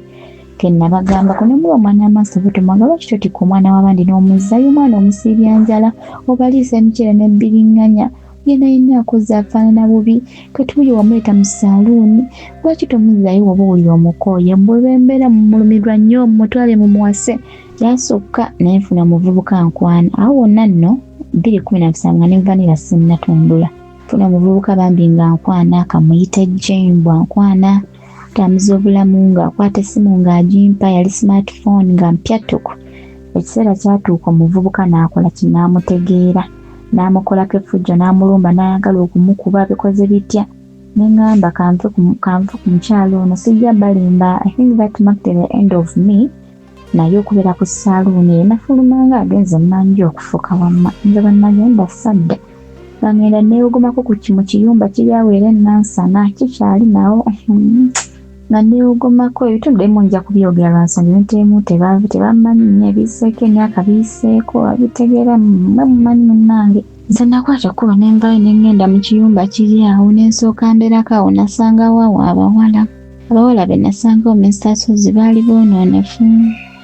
ke nabagambako ne muba omwana wa master oba tomwagala kitoti ku mwana w'abandi n'omuzzayo omwana omusiibya njala obaliisa emicere n'ebbiriŋŋanya yenna akoze afaanana bubi katuli wamuleeta mu saaluuni lwaki tomuzzayo oba oli omukooye mbwebembeera mulumirwa nnyo mutwale mumuwase. Yasooka nayefuna muvubuka nkwana awo wonna nno 2017 nga ne vanira sinnatundula funa omuvubuka bambi nga nkwana akamuyita Jembo nkwana tamuza obulamu ng'akwata essimu ng'agimpa yali smartphone nga mpyatuku. Ekiseera kyatuuka omuvubuka n'akola kinaamutegeera n'amukolako effujjo n'amulumba n'ayagala okumukuba bikoze bitya ne ngamba kanve ku mukyalo ono sijja balimba. I think that marked the end of me. Naye okubeera ku saaluuni nafulumanga agenze mmanju okufuuka wamma nze bannagenda sadda bangenda neewogomako ku kimu kiyumba kiri awo era ennansana kikyali nawo nga neewogomako ebitundu ebimu nja kubyogera lwansonga ebintu ebimu tebamanyi nnyo ebiseeko emyaka biyiseeko abitegeera mumanyi munnange. Nze nakwata kuba ne nvayo ne ngenda mu kiyumba kiri awo ne nsooka mbeerako awo nasangawo awo abawala be nasangawo Mr. baali boonoonefu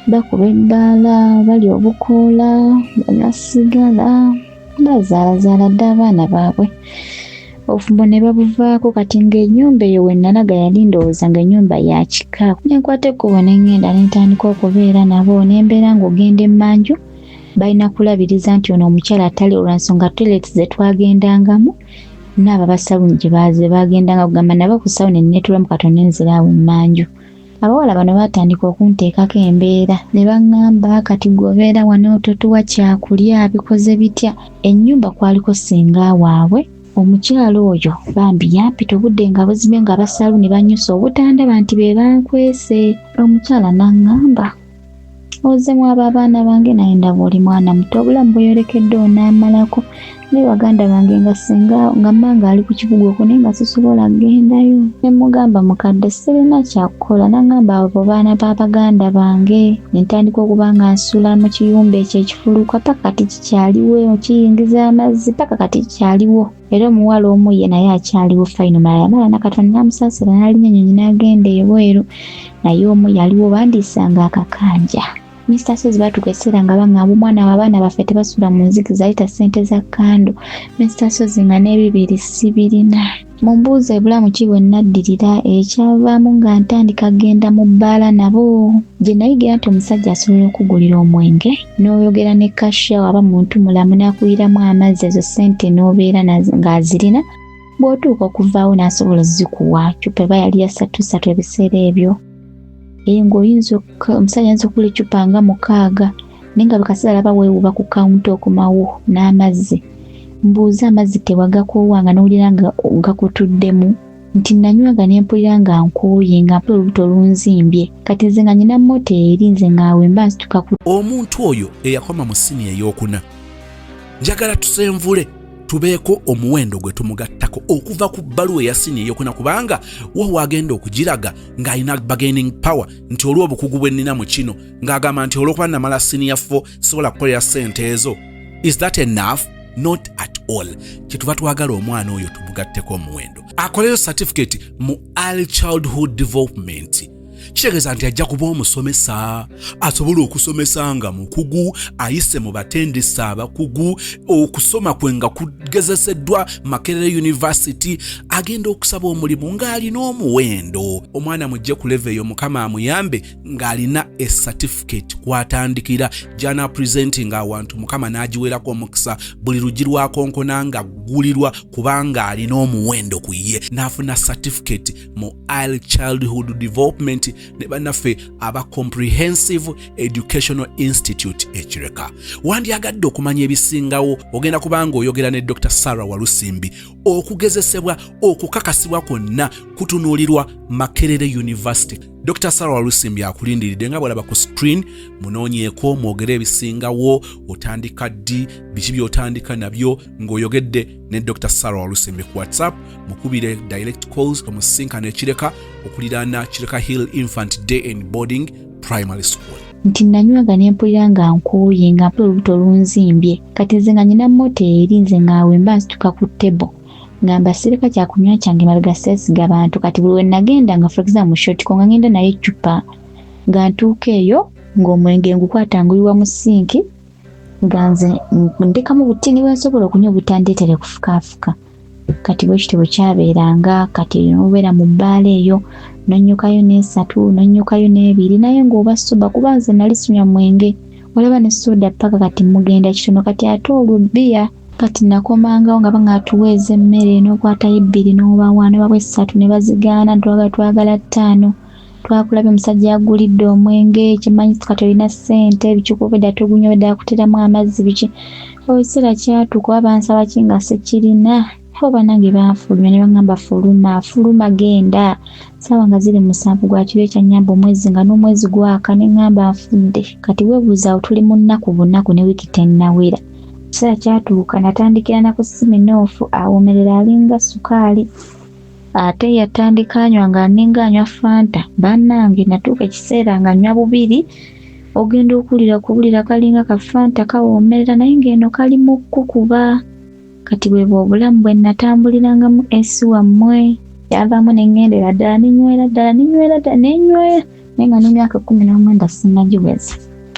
bakuba ebbaala bali obukoola banasigala bazaalazaala dde abaana baabwe obufumbo ne babuvaako kati ng'ennyumba eyo we nalaga yali ndowooza ng'ennyumba ya kika. Ne nkwata ekkubo ne ngenda ne ntandika okubeera nabo ne mbeera ng'ogenda emmanju balina kulabiriza nti ono omukyala atali olwansonga toilet ze twagendangamu n'abo basaluuni gye bagendanga kugamba nabo ku sawuni neetulamu katono enziraawo emmanju. Abawala bano batandika okunteekako embeera ne baŋŋamba kati gwobeera wano totuwa kyakulya bikoze bitya. Ennyumba kwaliko ssenga waabwe omukyala oyo bambi yampita obudde nga buzibye nga abasaluuni banyusa obutandaba nti be bankwese. Omukyala n'aŋŋamba ozemu abo abaana bange naye ndaba oli mwana muto obulamu bweyolekedde onaamalako ne baganda bange nga ssenga nga mmange ali ku kibuga okwo naye nga sisobola kugendayo. Ne mugamba mukadde sirina kyakukola n'aŋŋamba abo baana b'abaganda bange. Ne ntandika okuba nga nsula mu kiyumba ekyo ekifuluka paka kati kikyaliwo okiyingiza amazzi paka kati kikyaliwo era omuwala omu ye naye akyaliwo fayino mala yamala nakatono n'amusaasira n'alinnya ennyonyi n'agenda ebweru naye omu yaliwo bandiisanga akakanja. Mr. Sozi batuuka ekiseera nga baŋŋamba omwana w'abaana baffe tebasula mu nzikiza ayita ssente za kando. Mr. Sozi nga n'ebibiri sibirina. Mumbuuza ebulamu ki bwe nnaddirira ekyavaamu nga ntandika genda mu bbaala nabo gye nayigira nti omusajja asobola okugulira omwenge n'oyogera ne kasha waba muntu mulamu n'akuyiramu amazzi ezo ssente n'obeera ng'azirina bw'otuuka okuvaawo n'asobola zikuwa cupa eba yali ya 3 ebiseera ebyo. Ng'oyinza omusajja ayinza okugula eccupa nga 6 naye nga bwe kaseera alaba weewuba ku kawunta okumawo n'amazzi. Mbuuza amazzi tewagakoowanga n'owulira nga gakutuddemu nti nanywaga ne mpulira nga nkooye nga mpula olubuto lunzimbye kati nze nga nyina mmoteeri nze ngaawe mba nsituka ku. Omuntu oyo eyakoma mu siniya ey'okuna njagala tusenvule tubeeko omuwendo gwe tumugattako okuva ku bbaluwa eya siniya ey'okuna kubanga wo wagenda okugiraga ng'alina bargaining power nti olw'obukugu bwe nnina mu kino ng'agamba nti olw'okuba namala siniya 4 sisobola kukolera ssente ezo. Is that enough? Not at all. Kyetuva twagala omwana oyo tumugatteko omuwendo akoleyo certificate mu early childhood development. Kitegeeza nti ajja kuba omusomesa asobola okusomesa nga mukugu ayise mu batendesa abakugu okusoma kwe nga kugezeseddwa Makerere University agenda okusaba omulimu ng'alina omuwendo. Omwana mujje ku level eyo mukama amuyambe ng'alina a certificate kwatandikira jana presenting awantu mukama n'agiwerako omukisa buli lugi lwakonkona nga gulirwa kubanga alina omuwendo ku ye n'afuna certificate mu early childhood development University ne bannaffe aba Comprehensive Educational Institute Ekireka. Wandyagadde okumanya ebisingawo ogenda kubanga oyogera ne Dr. Sarah Walusimbi. Okugezesebwa okukakasibwa kwonna kutunuulirwa Makerere University. Dr. Sarah Walusimbi akulindiridde nga bw'olaba ku screen, munoonyeeko mwogere ebisingawo, otandika ddi, biki by'otandika nabyo ng'oyogedde ne Dr. Sarah Walusimbi ku WhatsApp, mukubire direct calls omusinkana Ekireka okuliraana Kireka Hill Infant Day and Boarding Primary School. Nti nanywaga ne mpulira nga nkooye nga mpula olubuto lunzimbye. Kati nze nga nyina mmoteeri nze ngaawe mba nsituka ku ttebo. Ngamba sirika kyakunywa kyange mabega seesiga abantu. Kati buli we nagenda nga for example shotiko nga ngenda naye eccupa nga ntuuka eyo ng'omwenge ngukwata nguyiwa mu sinki nga nze ndekamu butini bwensobola okunywa butandeetere kufukaafuka. Kati bwe kitebo kyabeeranga kati nobeera mu bbaala eyo nonyukayo n'esatu nonyukayo n'ebiri naye ng'oba soba kuba nze nali sinywa mwenge olaba ne soda paka kati mugenda kitono kati ate olubbiya kati nakomangawo nga bangatuweeza emmere n'okwatayo ebbiri n'obawa ne babwa essatu ne bazigaana twagala ttaano. Twakulabye omusajja yagulidde omwenge kimanyi kati olina ssente ebicukuvu edda togunywa edda akuteramu amazzi biki. Ekiseera kyatuuka bansaba ki nga sekirina oba nange banfulumya ne baŋŋamba fuluma genda. Ssaawa nga ziri 7 gwa kiro ekyannyamba omwezi nga n'omwezi gwaka ne ŋŋamba nfudde. Kati weebuuzaawo tuli mu nnaku bunaku ne wiiki tennawera. Ekiseera kyatuuka natandikira na ku Siminoofu awoomerera alinga sukaali. Ate yatandika anywa nga ninga anywa Fanta. Bannange natuuka ekiseera nga nywa bubiri. Ogenda okuwulira kalinga ka Fanta kawoomerera naye ng'eno kali mu kukuba. Kati bwe obulamu bwe natambulirangamu esi wammwe yavaamu ne ŋŋendera ddala nenywera naye nga n'emyaka 19 sinnagiweza.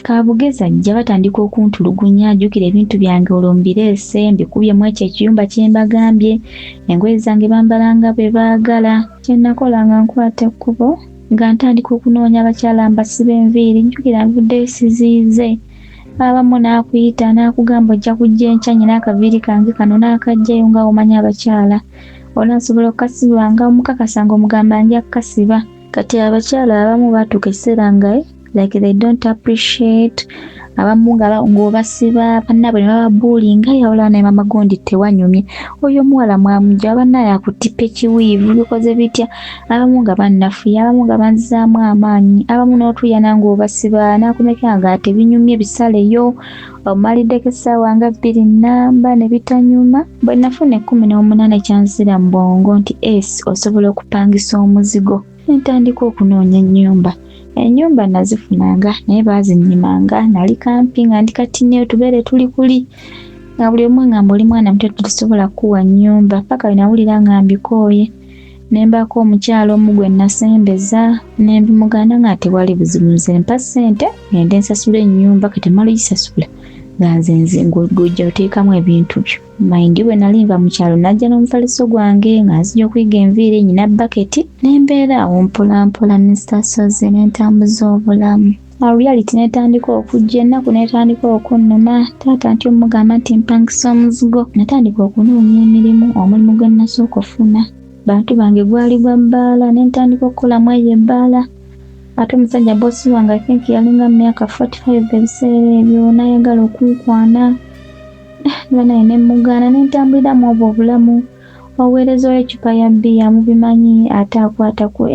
Kabugezi ajja batandika okuntulugunya ajjukira ebintu byange olwo mbireese mbikubyemu ekyo ekiyumba kye mbagambye engoye zange bambalanga bwe baagala. Kye nakola nga nkwata ekkubo nga ntandika okunoonya abakyala mbasiba enviiri njjukira nvuddeyo siziize. Abamu n'akuyita n'akugamba ojja kujja enkya nyina akaviiri kange kano n'akajjayo nga omanya abakyala. Onaasobola okukasiba nga omukakasa ng'omugamba nja kukasiba. Kati abakyala abamu baatuuka ekiseera nga like they don't appreciate. Abamu ng'obasiba bannaabwe ne bababuulinga yawula naye mama gondi tewanyumye. Oyo omuwala mwamujja bannaye akutipa ekiwiivu bikoze bitya. Abamu nga bannafuya abamu nga banzizaamu amaanyi. Abamu n'otuyana ng'obasiba n'akumeka nga tebinyumye bisaleyo. Omaliddeko essaawa nga 2 nnamba ne bitanyuma. Bwe nafuna 18 kyanzira mu bwongo nti osobola okupangisa omuzigo. Ntandika okunoonya ennyumba. Ennyumba nazifunanga naye baazinnyimanga. Nali kampi nga ndi kati neyo tubeere tuli kuli. Nga buli omu ngamba oli mwana muto tusobola kuwa nnyumba. Paka nawulira nga mbikooye. Ne mbaako omukyala omu gwe nasembeza ne mbimuganda nga tewali buzibu nze mpa ssente ngende nsasula ennyumba kati mala gisasula. Nga nze ng'ojja oteekamu ebintu byo. Mayindi bwe nali nva mu kyalo najja n'omufaliso gwange nga nzija okuyiga enviiri nyina baketi ne mbeera awo mpolampola n'estasoze n'entambuza obulamu. Reality netandika okujja ennaku netandika okunnuma. Taata nti omugamba nti mpangisa omuzigo. Natandika okunoonya emirimu omulimu gwe nasooka ofuna. Bantu bange gwali gwa bbaala ne ntandika okukolamu eyo ebbaala. Ate omusajja bossi wange I think yalinga mu myaka 45 ebiseera ebyo n'ayagala okunkwana. Naye ne mugaana ne ntambuliramu obwo obulamu. Oweereza w'eccupa ya bbiya mubimanyi ate akwata ku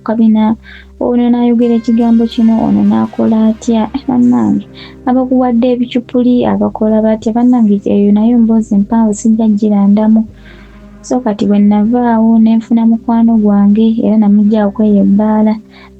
kabina. Ono n'ayogera ekigambo kino ono n'akola atya. Bannange abakuwadde ebicupuli abakola batya. Bannange eyo nayo mboozi mpanvu sijja girandamu. So kati bwe navaawo ne nfuna mukwano gwange era namuggyaawo kweyo ebbaala.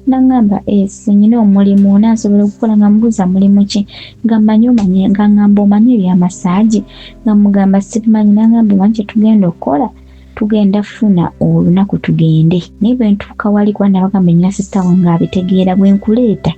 N'angamba nyina omulimu onaasobola okukola nga mbuuza mulimu ki nga mmanyi omanye nga ngamba omanyi ebya masaagi nga mugamba sibimanyi n'angamba omanyi kye tugenda okukola tugenda funa olunaku tugende naye bwe ntuuka wali kuba nabagamba nnyina sisita wange abitegeera bwe nkuleeta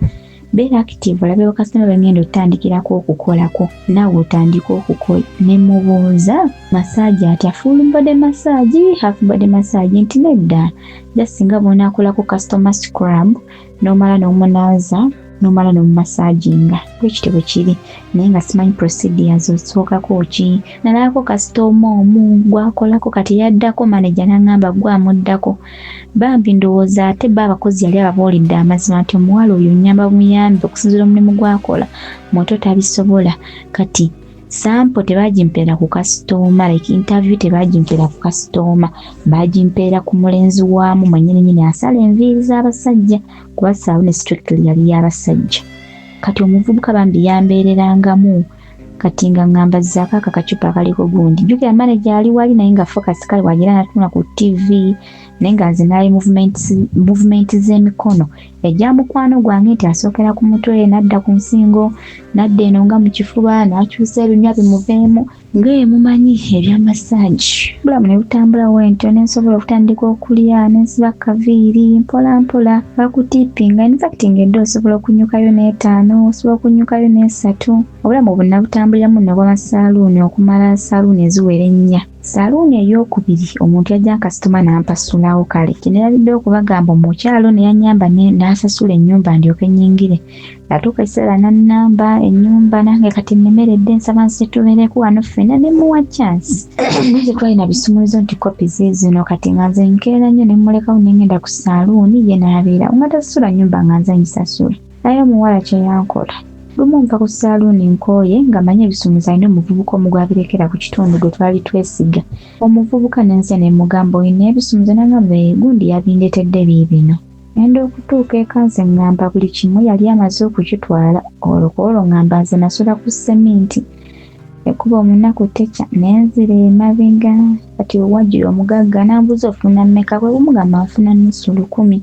beera active olabe bakasitoma bengenda otandikirako okukolako naawe otandika okukola ne mubuuza masaagi atya full body massage half body massage nti nedda just singa bonaakolako customer scrub n'omala n'omunaaza n'omala n'omumasaaginga bwekityo bwe kiri naye nga simanyi procedures osookako ki nalabako kasitoma omu gwakolako kati yaddako manager n'angamba gwamuddako bambi ndowooza ate abakozi yali ababuulidde amazima nti omuwala oyo nnyamba bumuyambi okusinziira omulimu gwakola moto tabisobola kati sample tebagimpeera ku kasitoma like interview tebagimpeera ku kasitoma bagimpeera ku mulenzi waamu mwennyini asala enviiri z'abasajja kuba saaluni strictly yali y'abasajja kati omuvubuka bambi yambeererangamu kati nga ngamba zaako akacupa akaliko gundi jjukira manager ali wali naye nga focus kale wagira natuna ku TV naye nga nze naali movement z'emikono ejja mukwano gwange nti asookera ku mutwe nadda ku nsingo nadda eno nga mu kifuba n'akyusa ebinywa bimuveemu ng'emumanyi ebyamasaagi bulamu ne butambula wentyo nensobola okutandika okulya nensiba kaviiri mpola mpola bakutippinga in fact ngedde osobola okunyukayo n'etaano osobola okunyukayo n'esatu obulamu bwonna butambuliramu n'obwamasaaluuni okumala saaluuni eziwera ennya saaluuni ey'okubiri omuntu yajja kasitoma n'ampasulawo kale kinaalidde okubagamba omukyalo ne yannyamba n'asasula ennyumba ndyoke nnyingire atuuka ekiseera n'annamba ennyumba nange kati nnemeredde nsaba nsi tubeereko wano ffenna ne muwa chance nze twalina bisumulizo nti kopi zino kati nga nze nkeera nnyo ne mmulekawo ne ngenda ku saaluuni ye n'abeera nga tasasula nnyumba nga nze ngisasula naye omuwala kye yankola lumu nva ku saaluuni nkooye nga manye ebisumulizo alina omuvubuka omu gwabirekera ku kitundu gwe twali twesiga omuvubuka nenze ne mugamba olina ebisumulizo nangamba gundi yabindeetedde biibino enda okutuuka eka nze ngamba buli kimu yali amaze okukitwala olwo ngamba nze nasula ku seminti ekuba omunaku tekya nenzira emabega kati owajjira omugagga nambuza ofuna mmeka bwe bumugamba nfuna nusu 100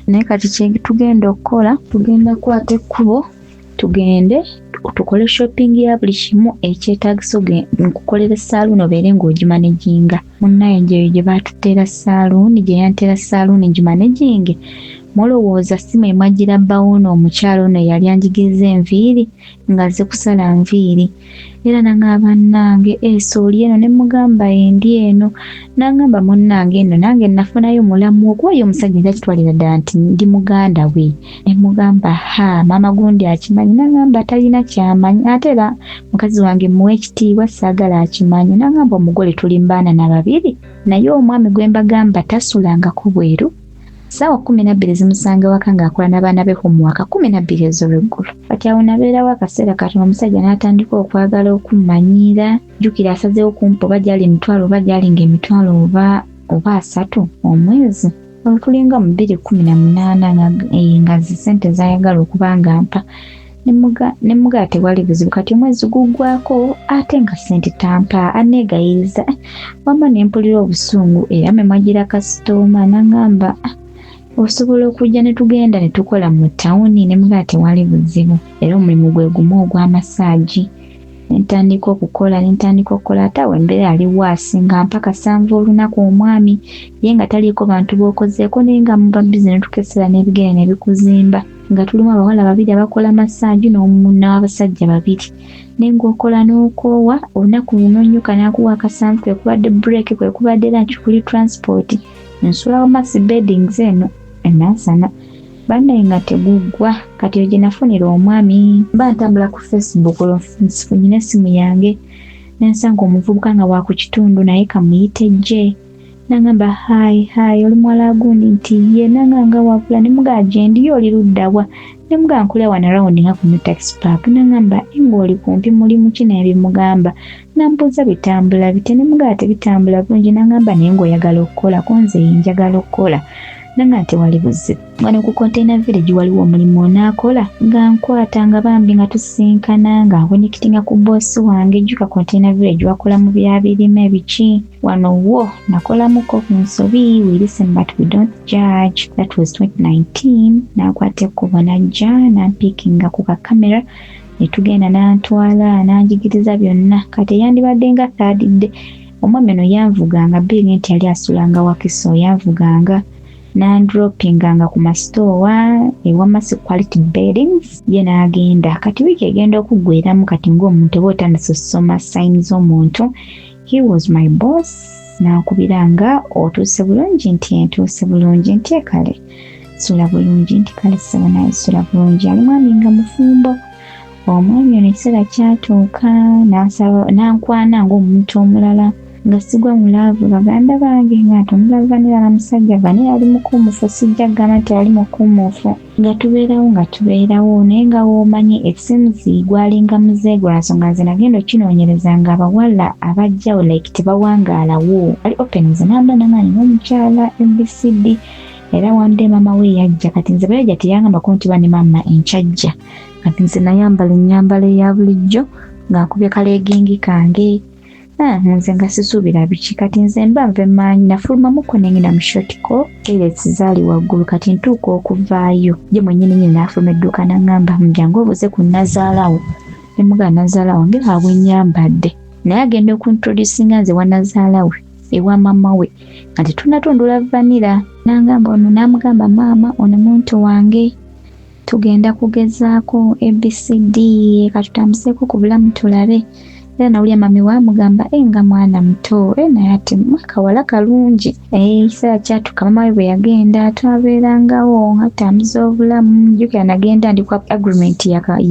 naye kati kyetugenda okukola tugenda kukwata ekkubo tugende tukole shopping ya buli kimu ekyetaagisa nkukolera saaluuni obeere ng'ogimanaginga munnaye njeyo gye baatuteera saaluuni gye yanteera saaluuni ngimanaginge mulowooza simu emwagira bawuno omukyalo ono yali anjigiriza enviiri nga nze kusala nviiri era nangamba nange esooli eno ne mugamba endi eno nangamba munnange eno nange nafunayo mulamu okuwayo omusajja nja kitwalira ddala nti ndi muganda we ne mugamba maama gundi akimanyi nangamba talina kyamanyi ate era mukazi wange muwe ekitiibwa saagala akimanyi nangamba omugole tuli mbaana na babiri naye omwami gwe mbagamba tasulangako bweru Sawa 12 zimusanga waka ng'akola n'abaana be homework 12 ez'olweggulu. Kati awo nabeerawo akaseera kati omusajja n'atandika okwagala okummanyira. Jjukira asazeewo kumpa oba gyali emitwalo oba gyali ng'emitwalo oba 3 omwezi. Tulinga mu 2018 nga ssente zaayagala okuba nga mpa. Ne mugaa tewali buzibu kati omwezi guggwako ate nga ssente tampa aneegayiriza. Wamma ne mpulira obusungu era memwagira kasitoma n'angamba osobola okujja ne tugenda ne tukola mu ttawuni ne mugaa tewali buzibu. Era omulimu gwe gumu ogw'amasaagi. Ntandika okukola ate awo embeera ali waasi nga mpaka 7 olunaku omwami ye nga taliiko bantu b'okozeeko naye nga muba bizi ne tukesera n'ebigere ne bikuzimba nga tulimu abawala 2 abakola masaagi n'abasajja 2 naye ng'okola n'okoowa olunaku lunoonyuka n'akuwa akasanvu kwe kubadde break kwe kubadde lunch kuli transport nsulawo mass beddings eno enansana bannaye nga teguggwa kati eyo gye nafunira omwami mba ntambula ku Facebook nsifunyina essimu yange nensanga omuvubuka nga wa ku kitundu naye kamuyite gye nangamba hayi oli muwala gundi nti ye nanganga wabula ne mugaa gye ndiyo oli luddawa ne mugaa nkulira wana rawundi nga ku taxi park nangamba ng'oli kumpi mulimu ki naye bimugamba nambuuza bitambula bite ne mugaa tebitambula bulungi nangamba naye ng'oyagala okukolako nze njagala okukola nanga tewali buzibu. Wano ku Container Village waliwo omulimu onaakola nga nkwata nga bambi nga tusinkana nga nkwanikitinga ku bossi wange jjuka Container Village wakola mu byabirime biki wano wo nakolamuko ku nsobi we listen but we don't judge. That was 2019 nakwate kubona najja nampikinga ku kamera netugenda nantwala nanjigiriza byonna kati yandibadde nga third omwami ono yanvuganga biri nti yali asulanga wakiso yanvuganga nandropinganga ku masitowa ewamasi quality beddings ye n'agenda kati wiiki egenda okuggweramu kati ng'omuntu eba otandise osoma sayini z'omuntu. He was my boss n'akubiranga otuuse bulungi nti entuuse bulungi nti ekale sula bulungi nti kale ssebo naye sula bulungi ali mwami nga mufumbo. Omwami ono ekiseera kyatuuka nankwana ng'omuntu omulala nga sigwa mulaavu baganda bange nga tumula Vanilla na musajja Vanilla ali mukumufu sijja gamba nti ali mukumufu nga tubeerawo naye nga woomanyi ekisemuzi gwalinga muze gwa nsonga nze nagenda okinoonyereza nga abawala abajjawo like tebawangaalawo ali open ze namba nangani n'omukyala MBCD era wande mama we yajja kati nze bayajja teyangambako nti bane mama enkyajja kati nze nayambala ennyambala eya bulijjo ng'akubye kaleegingi kange nze nga sisuubira biki kati nze mba nve maanyi nafulumamuko nengenda mu shotiko toilets zaali waggulu kati ntuuka okuvaayo ye mwennyini nyini n'afuluma edduuka n'aŋŋamba mujjangu obuze ku nazaalawo ne mugaa nazaalawo ngera bwennyambadde naye agenda okuntroducinga nze wa nazaalawe ewa mama we nga tetunnatondula Vanilla n'angamba ono n'amugamba maama ono muntu wange tugenda kugezaako ABCD katutambuseeko ku bulamu tulabe era nawulya mami wamugamba nga mwana muto naye ate akawala kalungi ekiseera kyatuuka mama we bwe yagenda twabeerangawo nga tambuza obulamu jjukira nagenda ndi kwa agreement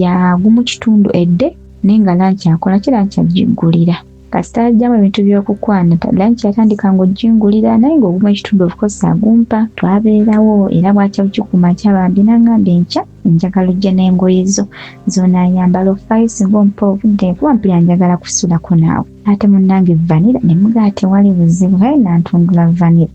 ya gumu kitundu edde naye nga lanci akola kiranci agiggulira kasita ajjamu ebintu by'okukwana lanci yatandika ng'oggingulira naye ng'ogumu ekitundu obukozi agumpa twabeerawo era bwakya bukikuma kyabambi n'angambye enkya njagala ojja n'engoye zo zonaayambala ofaayo singa ompa obudde kuba mpulira njagala kusulako naawe ate munnange Vanilla ne mugaa tewali buzibu haye nantundula Vanilla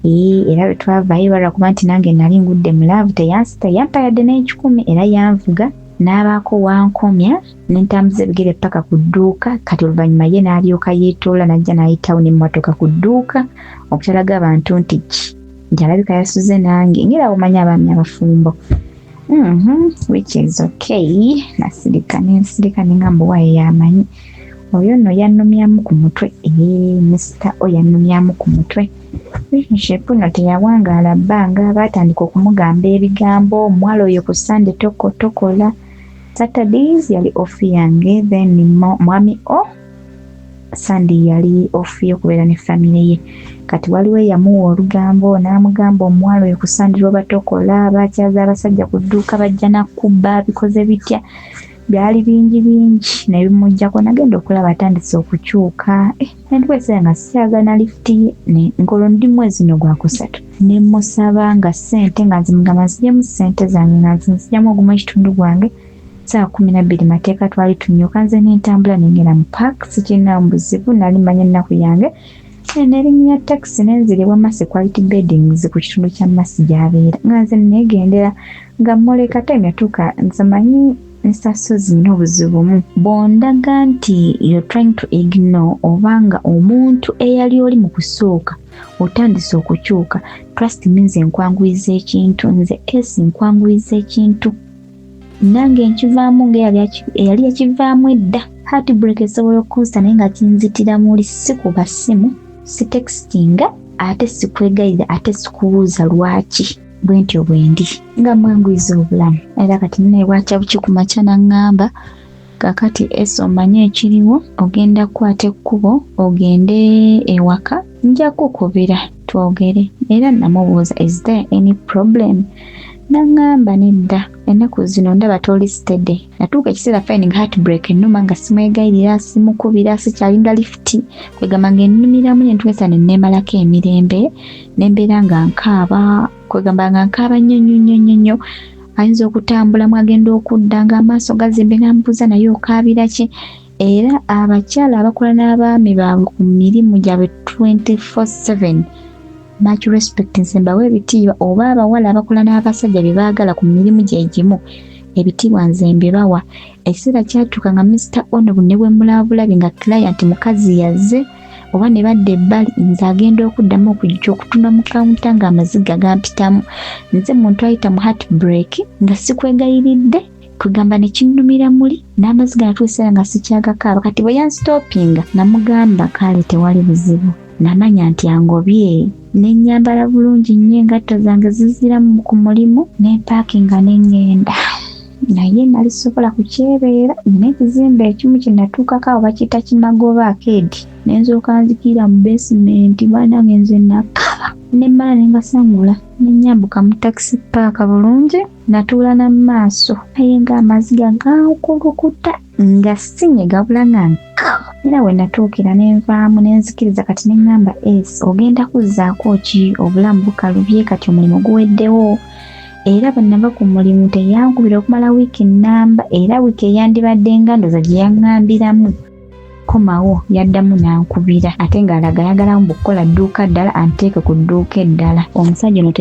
era bwe twavaayo balwa kuba nti nange nali ngudde mulaavu teyansita yampa yadde n'ekikumi era yanvuga n'abaako wankomya n'entambuza ebigere paka ku dduuka kati oluvannyuma ye n'alyoka yeetoola n'ajja n'ayitawo n'emmotoka ku dduuka okutalaga abantu nti nti alabika yasuze nange ngera omanyi abaami abafumbo which is okay nasirika nengamba waayo yamanyi oyo nno yannumyamu ku mutwe Mr. O yannumyamu ku mutwe relationship no teyawangaala bbanga baatandika okumugamba ebigambo omuwala oyo ku Sunday tokola Saturdays yali off yange then mwami O Sunday yali off y'okubeera ne family ye kati waliwo yamuwa olugambo n'amugamba omuwala oyo ku Sunday lwoba tokola bakyaza abasajja ku dduuka bajja nakubba bikoze bitya byali bingi naye bimujjako nagenda okulaba atandise okukyuka nentwesera nga siyaga na lifuti nkolo ndi mwezi no gwakusatu ne musaba nga ssente nga nzimugamba nzijemu ssente zange nga nzijjamu ogumu ekitundu gwange saa 12 mateeka twali tunyuka nze n'entambula nengera mu paaka sikirina buzibu nali manya ennaku yange nerinnya taxi nenziribwa Masi Quality Beddings ku kitundu kya Masi gy'abeera nga nze neegendera nga mmoleka time yatuuka nzimanyi ensaaso zirina obuzibu mu bw'ondaga nti you're trying to ignore obanga omuntu eyali oli mu kusooka otandise okukyuka trust means enkwanguyiza ekintu nze nkwanguyiza ekintu nange nkivaamu ng'eyali yakivaamu edda heartbreak esobola okukuusa naye nga kinzitira muli si kuba ssimu si textinga ate sikwegayira ate sikubuuza lwaki bwentyo bwendi nga mwanguyiza obulamu era kati nnaye bwakya buki ku makya naŋŋamba kakati omanye ekiriwo ogenda kukwata ekkubo ogende ewaka nja kukubira twogere era namubuuza is there any problem naŋŋamba nedda ennaku zino ndaba toli steady natuuka ekiseera fine nga heartbreak ennuma nga simwegayirira simukubira sikyalinda lifuti kwegamba ng'ennumiramu nentwesa nenneemalako emirembe nembeera nga nkaaba kwegamba nga nkaaba nnyo ayinza okutambulamu agenda okudda ng'amaaso gazimbe n'amubuuza naye okaabira ki era abakyala abakola n'abaami baabwe ku mirimu gyabwe 24/7 much respect nsembawo ebitiibwa oba abawala abakola n'abasajja bye baagala ku mirimu gye gimu ebitiibwa nze mbibawa ekiseera kyatuuka nga Mr. Ono ne bwe mulaabulabi nga client mukazi yazze oba ne badde ebbali nze agenda okuddamu okujja okutunda mu kawunta ng'amaziga gampitamu nze muntu ayita mu heartbreak nga sikwegayiridde kugamba ne kinnumira muli n'amaziga natuuseera nga sikyagakaaba kati bwe yanstopinga namugamba kale tewali buzibu namanya nti angobye n'ennyambala bulungi nnyo engatto zange ziziramu ku mulimu n'empaakinga n'engenda naye nalisobola kukyebeera. Nina ekizimbe ekimu kye natuukako awo bakiyita Kimagoba Arcade, ne nzooka nzikira mu basement banange nze nakaba ne mmala ne mbasangula ne nyambuka mu taxi park bulungi, natuula na maaso naye ng'amaziga gankulukuta nga sinyegabula nga nkaba. Era we natuukira ne nvaamu ne nzikiriza kati ne ŋŋamba ogenda kuzzaako ki, obulamu bukalubye kati omulimu guweddewo. Era bwe nava ku mulimu teyankubira okumala wiiki nnamba, era wiiki eyandibadde nga ndoza gye yaŋŋambiramu komawo yaddamu n'ankubira ate ng'alaga ayagalamu bukola dduuka ddala anteeke ku dduuka eddala. Omusajja ono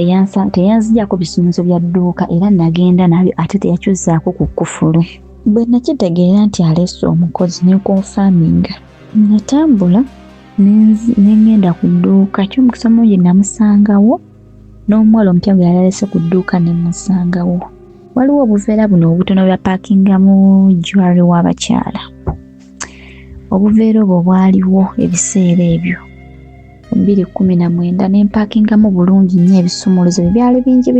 teyanzijjako bisumuluzo bya dduuka era nagenda nabyo ate teyakyusaako ku kkufulu. Bwe nakitegeera nti aleese omukozi ne konfaminga, natambula ne ngenda ku dduuka. Ky'omukisa mungi namusangawo n'omuwala omutya gwe yali alese ku dduuka ne musangawo. Waliwo obuveera buno obutono bwa paakingamu jewelry w'abakyala. Obuveera obwo bwaliwo ebiseera ebyo 2019 ne mpaakingamu bulungi nnyo ebisumuluzo byali bingi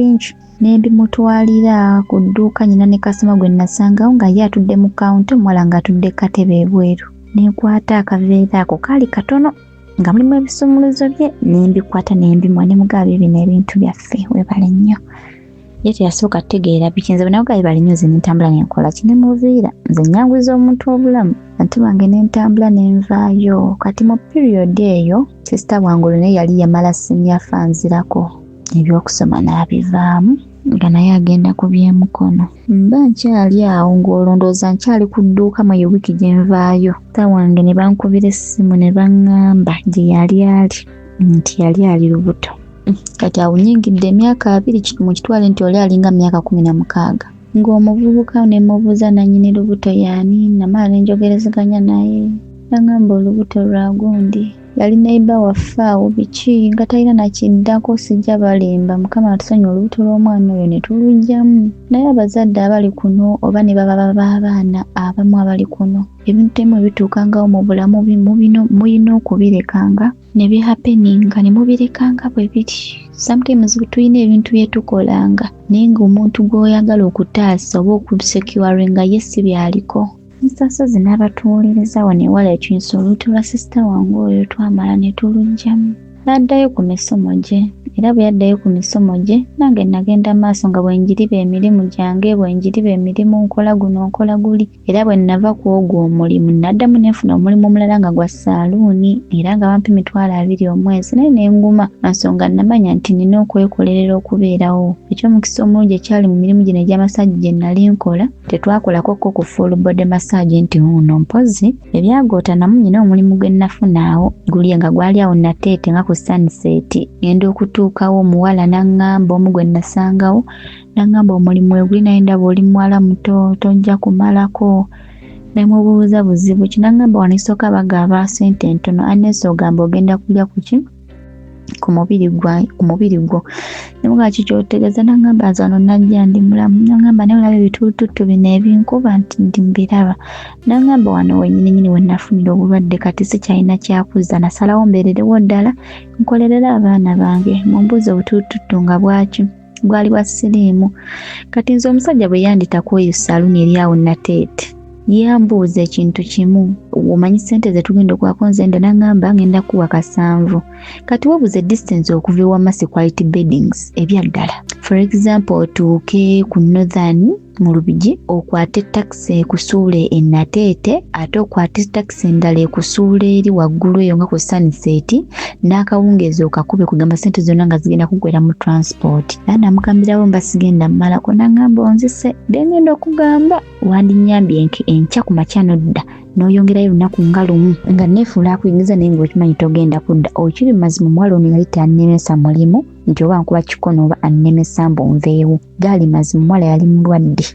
ne mbimutwalira ku dduuka. Nyina ne kasoma gwe nasangawo nga ye atudde mu kawunta, omuwala ng'atudde katebe ebweru. Ne nkwata akaveera ako kaali katono nga mulimu ebisumuluzo bye, ne mbikwata ne mbimwa ne mugaba bino ebintu byaffe webale nnyo. Ye teyasooka kutegeera biki, nze bwe namugaa bibale nnyo nze ne ntambula ne nkola ki ne muviira. Nze nyanguza omuntu obulamu ate wange ne ntambula ne nvaayo. Kati mu period eyo sisita wange naye yali yamala senior fanzirako ebyokusoma n'abivaamu nga naye agenda ku by'emikono. Mba nkyali awo ng'olondooza nkyali ku dduuka mu eyo wiiki gye nvaayo. Sisita wange ne bankubira essimu ne baŋŋamba gye yali ali nti yali ali lubuto. Kati awo nnyingidde emyaka 2 mu kitwale nti oli alinga myaka 16. Ng'omuvubuka ne mubuuza nannyini lubuto yaani, namala ne njogerezeganya naye. N'aŋŋamba olubuto lwa gundi. Yali neighbour waffe awo biki nga talina nakiddako, sijja balimba. Mukama atusonyiwe olubuto lw'omwana oyo ne tulugyamu. Naye abazadde abali kuno oba ne baba b'abaana abamu abali kuno, ebintu emu ebituukangawo mu bulamu mulina okubirekanga ne bihappeninga ne mubirekanga bwe biri. Sometimes tulina ebintu bye tukolanga naye ng'omuntu gw'oyagala okutaasa oba okusecuringa ye si byaliko. Nsasozi n'abatuwuliriza wano ewala ekinso olubuto lwa sisita wange oyo twamala ne tulugyamu. N'addayo ku misomo gye, era bwe yaddayo ku misomo gye nange nagenda maaso nga bwe njiriba emirimu gyange, bwe njiriba emirimu nkola guno nkola guli. Era bwe nava ku ogwo omulimu naddamu nefuna omulimu omulala nga gwa saaluuni era nga bampa 20,000 omwezi, naye ne nguma nsonga namanya nti nina okwekolerera okubeerawo. Eky'omukisa omulungi ekyali mu mirimu gino egy'amasajja gye nali nkola, tetwakolako ku full body massage nti uno mpozi ebyagoota namu nyina omulimu gwe nafunaawo guli nga gwali awo nateete nga ku sunset. Ngenda okutuukawo omuwala n'aŋŋamba omu gwe nasangawo n'aŋŋamba omulimu we guli naye ndaba oli muwala muto tojja kumalako. Ne mubuuza buzibu ki, n'aŋŋamba wano isooka bagaba ssente ntono, anneesi ogamba ogenda kulya ku ki ku mubiri gwo. Ne mugaa ki ky'otegeeza, n'aŋŋamba nze wano najja ndi mulamu. N'aŋŋamba naye olaba ebituututu bino ebinkuba nti ndi mbiraba. N'aŋŋamba wano wennyini we nafunira obulwadde kati sikyalina kyakuzza, nasalawo mbeererewo ddala nkolerera abaana bange. Mumbuuza obutuututu nga bwaki, gwali bwa siriimu. Kati nze omusajja bwe yanditako eyo saaluuni eri awo nateete, yambuuza ekintu kimu, omanyi ssente ze tugenda okwako nze ndo, n'aŋŋamba ngenda kuwa 7. Kati wabuze distance okuva ewa Mercy Quality Beddings ebyaddala. For example, otuuke ku Northern mu Lubigi okwate taxi ekusuule e Nateete ate okwate taxi endala ekusuule eri waggulu eyo nga ku Sunset, n'akawungeezi okakube kugamba ssente zonna nga zigenda kugwera mu transport. Era namugambirawo mba sigenda mmalako, n'aŋŋamba onzise bengenda okugamba wandinyambye enkya ku makya nodda n'oyongerayo lunaku nga lumu nga neefuula akuyigiza naye ng'okimanyi togenda kudda. Okiri mazima omuwala ono yali tannemesa mulimu nti oba nkuba kikono oba annemesa mbonveewo. Gaali mazima omuwala yali mulwadde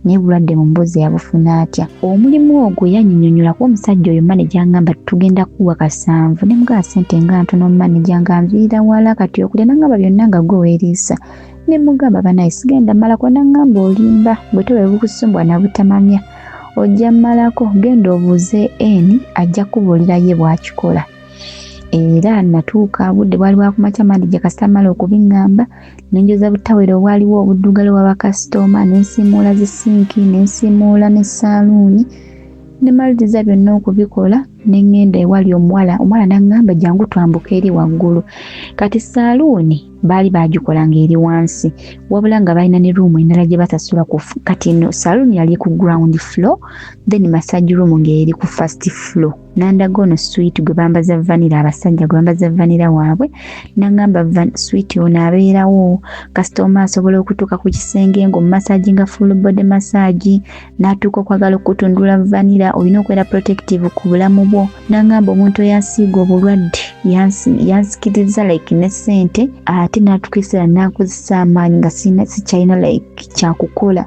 naye bulwadde mu mbuzi yabufuna atya. Omulimu ogwo yannyonnyolako omusajja oyo maneja ngamba tugenda kuwa 7. Ne mugaa ssente nga ntono maneja nga nviira wala kati okulya, n'aŋŋamba byonna nga gwe weeriisa. Ne mugamba banaye sigenda malako, n'aŋŋamba olimba bwe toba bukusumbwa na butamanya ojja malako, genda obuuze eni ajja kubuulira ye bw'akikola. era natuuka budde bwali bwakumakya manager kasita mala okubingamba nenjoza butawero waliwo obuddugalo w'abakasitoma nensimuula zisinki nensimuula ne saaluuni ne maliriza byonna okubikola nengenda ewali omuwala nangamba jangu twambuka eri waggulu kati saaluuni baali bagikola ng'eri wansi wabula nga balina ne ruumu endala gye basasula kati no saaluuni yali ku ground floor then massage room ng'eri ku first floor nandaga ono suite gwe bambaza vanira abasajja gwe bambaza vanira waabwe nangamba suite ono abeerawo kasitoma asobola okutuuka ku kisenge ng'omumassage nga full body massage n'atuuka okwagala okutundula vanira olina okubeera protective ku bulamu bwo nangamba omuntu eyasiiga obulwadde yansikiriza like ne ssente ate n'atukisira n'akozesa amaanyi nga sikyalina like kyakukola